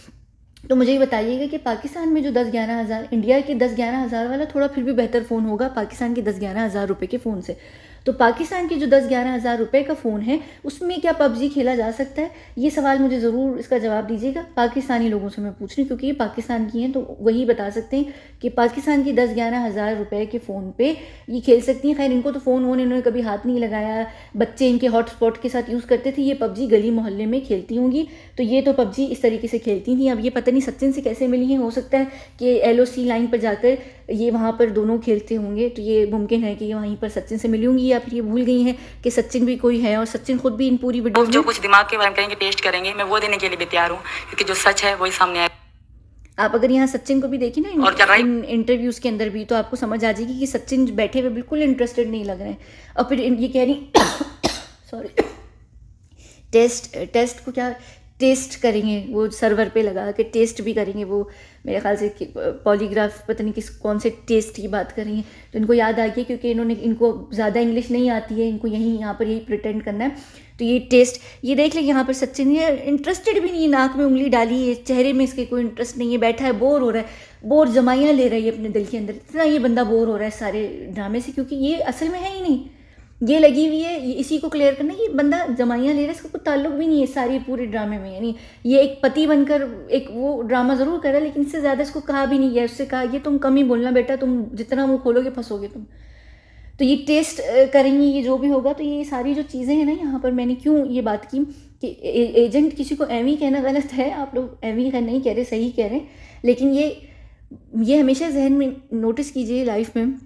तो मुझे ये बताइएगा कि पाकिस्तान में जो 10-11 हज़ार, इंडिया के 10-11 हज़ार वाला थोड़ा फिर भी बेहतर फ़ोन होगा पाकिस्तान के 10-11 हज़ार रुपये के फ़ोन से। तो पाकिस्तान के जो 10-11 हज़ार रुपये का फ़ोन है उसमें क्या पबजी खेला जा सकता है? ये सवाल मुझे ज़रूर इसका जवाब दीजिएगा। पाकिस्तानी लोगों से मैं पूछ रही हूँ, क्योंकि ये पाकिस्तान की हैं तो वही बता सकते हैं कि पाकिस्तान की 10-11 हज़ार रुपये के फ़ोन पे ये खेल सकती हैं। खैर इनको तो फ़ोन वोन इन्होंने कभी हाथ नहीं लगाया, बच्चे इनके हॉटस्पॉट के साथ यूज़ करते थे। ये पबजी गली मोहल्ले में खेलती होंगी, तो ये तो पबजी इस तरीके से खेलती थी। अब ये पता नहीं सचिन से कैसे मिली हैं, हो सकता है कि LOC लाइन पर जाकर ये वहाँ पर दोनों खेलते होंगे, तो ये मुमकिन है कि ये वहीं पर सचिन से मिली होंगी, या फिर ये भूल गई हैं कि सचिन भी कोई है। और सचिन खुद भी इन पूरी वीडियो जो कुछ दिमाग के बारे में कहेंगे, टेस्ट करेंगे, मैं वो देने के लिए भी तैयार हूँ, क्योंकि जो सच है वही सामने आए। आप अगर यहाँ सचिन को भी देखी ना इन इंटरव्यूज़ के अंदर भी, तो आपको समझ आ जाएगी कि सचिन बैठे हुए बिल्कुल इंटरेस्टेड नहीं लग रहे हैं। और फिर ये कह रही सॉरी टेस्ट को क्या टेस्ट करेंगे, वो सर्वर पे लगा के टेस्ट भी करेंगे, वो मेरे ख्याल से पॉलीग्राफ पता नहीं कौन से टेस्ट की बात कर रही हैं। तो इनको याद आ गया, क्योंकि इनको ज़्यादा इंग्लिश नहीं आती है, इनको यहाँ पर यही प्रिटेंड करना है। तो ये टेस्ट, ये देख लें यहाँ पर सचिन ये इंटरेस्टेड भी नहीं है, नाक में उंगली डाली है, चेहरे में इसके कोई इंटरेस्ट नहीं है, बैठा है, बोर हो रहा है, बोर जमाइयाँ ले रही है अपने दिल के अंदर। इतना ये बंदा बोर हो रहा है सारे ड्रामे से, क्योंकि ये असल में है ही नहीं, ये लगी हुई है, इसी को क्लियर करना, ये बंदा जमाइयाँ ले रहा है, इसका कोई ताल्लुक भी नहीं है सारी पूरे ड्रामे में। यानी ये एक पति बनकर एक वो ड्रामा ज़रूर कर रहा है, लेकिन इससे ज़्यादा इसको कहा भी नहीं गया। उससे कहा कि तुम कम ही बोलना बेटा, तुम जितना मुँह खोलोगे फंसोगे तुम। तो ये टेस्ट करेंगी, ये जो भी होगा। तो ये सारी जो चीज़ें हैं ना, यहाँ पर मैंने क्यों ये बात की कि एजेंट किसी को एवी कहना गलत है, आप लोग एवी नहीं कह रहे, सही कह रहे हैं, लेकिन ये हमेशा जहन में नोटिस कीजिए लाइफ में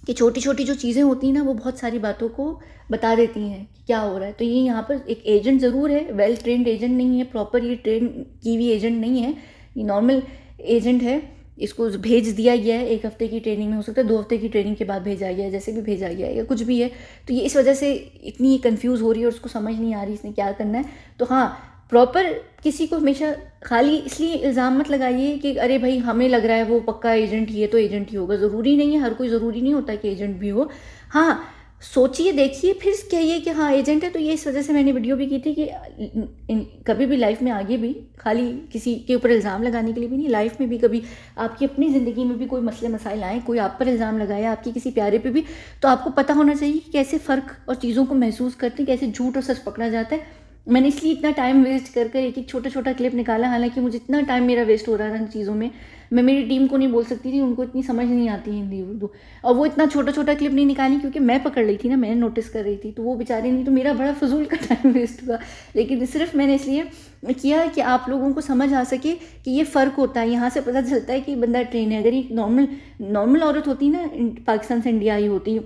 कि छोटी छोटी जो चीज़ें होती हैं ना, वो बहुत सारी बातों को बता देती हैं कि क्या हो रहा है। तो ये यहाँ पर एक एजेंट ज़रूर है, वेल ट्रेंड एजेंट नहीं है, प्रॉपर ये ट्रेन की हुई एजेंट नहीं है, ये नॉर्मल एजेंट है। इसको भेज दिया गया है 1 हफ्ते की ट्रेनिंग में, हो सकता है 2 हफ्ते की ट्रेनिंग के बाद भेजा गया है, जैसे भी भेजा गया है या कुछ भी है। तो ये इस वजह से इतनी कंफ्यूज हो रही है और उसको समझ नहीं आ रही इसने क्या करना है। तो हाँ, प्रॉपर किसी को हमेशा खाली इसलिए इल्ज़ाम मत लगाइए कि अरे भाई हमें लग रहा है वो पक्का एजेंट ही है तो एजेंट ही होगा। ज़रूरी नहीं है, हर कोई ज़रूरी नहीं होता कि एजेंट भी हो। हाँ, सोचिए, देखिए, फिर कहिए कि हाँ एजेंट है। तो ये इस वजह से मैंने वीडियो भी की थी कि कभी भी लाइफ में आगे भी खाली किसी के ऊपर इल्ज़ाम लगाने के लिए भी नहीं, लाइफ में भी कभी आपकी अपनी ज़िंदगी में भी कोई मसले मसाइल आए, कोई आप पर इल्ज़ाम लगाया आपकी किसी प्यारे पे भी, तो आपको पता होना चाहिए कि कैसे फ़र्क और चीज़ों को महसूस करते हैं, कैसे झूठ और सच पकड़ा जाता है। मैंने इसलिए इतना टाइम वेस्ट कर एक छोटा क्लिप निकाला, हालांकि मुझे इतना टाइम मेरा वेस्ट हो रहा था इन चीज़ों में। मैं मेरी टीम को नहीं बोल सकती थी, उनको इतनी समझ नहीं आती हिंदी उर्दू, और वो इतना छोटा क्लिप नहीं निकाली क्योंकि मैं पकड़ रही थी ना, मैं नोटिस कर रही थी, तो वो बेचारी नहीं, तो मेरा बड़ा फजूल का टाइम वेस्ट हुआ। लेकिन सिर्फ मैंने इसलिए किया कि आप लोगों को समझ आ सके कि ये फ़र्क होता है। यहाँ से पता चलता है कि बंदा ट्रेन है। अगर ये नॉर्मल औरत होती ना, पाकिस्तान से इंडिया आई होती,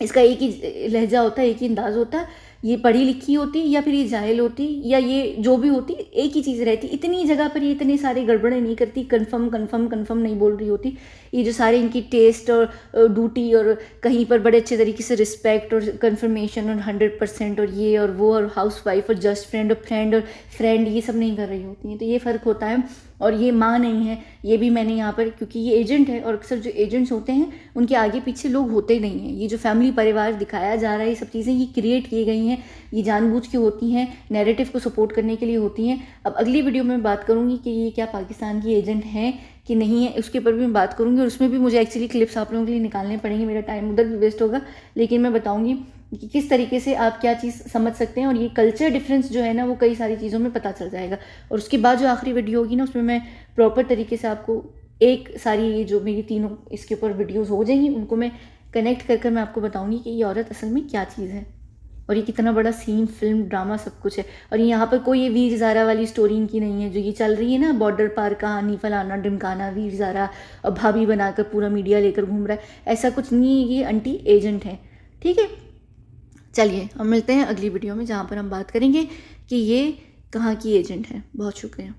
इसका एक ही लहजा होता है, एक ही अंदाज़ होता है, ये पढ़ी लिखी होती या फिर ये जाहिल होती या ये जो भी होती, एक ही चीज़ रहती। इतनी जगह पर ये इतने सारे गड़बड़े नहीं करती, कन्फर्म नहीं बोल रही होती। ये जो सारे इनकी टेस्ट और ड्यूटी और कहीं पर बड़े अच्छे तरीके से रिस्पेक्ट और कन्फर्मेशन और 100% और ये और वो और हाउस वाइफ और जस्ट फ्रेंड और फ्रेंड ये सब नहीं कर रही होती हैं। तो ये फ़र्क होता है। और ये माँ नहीं है, ये भी मैंने यहाँ पर, क्योंकि ये एजेंट है और अक्सर जो एजेंट्स होते हैं उनके आगे पीछे लोग होते नहीं हैं। ये जो फैमिली परिवार दिखाया जा रहा है, ये सब चीज़ें ये क्रिएट की गई हैं, ये जानबूझ के होती हैं, नैरेटिव को सपोर्ट करने के लिए होती हैं। अब अगली वीडियो में बात करूँगी कि ये क्या पाकिस्तान की एजेंट हैं कि नहीं है, उसके ऊपर भी मैं बात करूँगी। और उसमें भी मुझे एक्चुअली क्लिप्स आप लोगों के लिए निकालने पड़ेंगे, मेरा टाइम उधर भी वेस्ट होगा, लेकिन मैं बताऊँगी कि किस तरीके से आप क्या चीज़ समझ सकते हैं। और ये कल्चर डिफरेंस जो है ना, वो कई सारी चीज़ों में पता चल जाएगा। और उसके बाद जो आखिरी वीडियो होगी ना, उसमें मैं प्रॉपर तरीके से आपको एक सारी ये जो मेरी तीनों इसके ऊपर वीडियोस हो जाएंगी, उनको मैं कनेक्ट कर मैं आपको बताऊंगी कि ये औरत असल में क्या चीज़ है और ये कितना बड़ा सीन, फिल्म, ड्रामा सब कुछ है। और यहाँ पर कोई ये वीर ज़ारा वाली स्टोरी इनकी नहीं है जो ये चल रही है ना, बॉर्डर पार कहानी, फलाना ढिमकाना, वीर ज़ारा और भाभी बनाकर पूरा मीडिया लेकर घूम रहा है, ऐसा कुछ नहीं है। ये एंटी एजेंट है, ठीक है। चलिए हम मिलते हैं अगली वीडियो में, जहाँ पर हम बात करेंगे कि ये कहाँ की एजेंट है। बहुत शुक्रिया।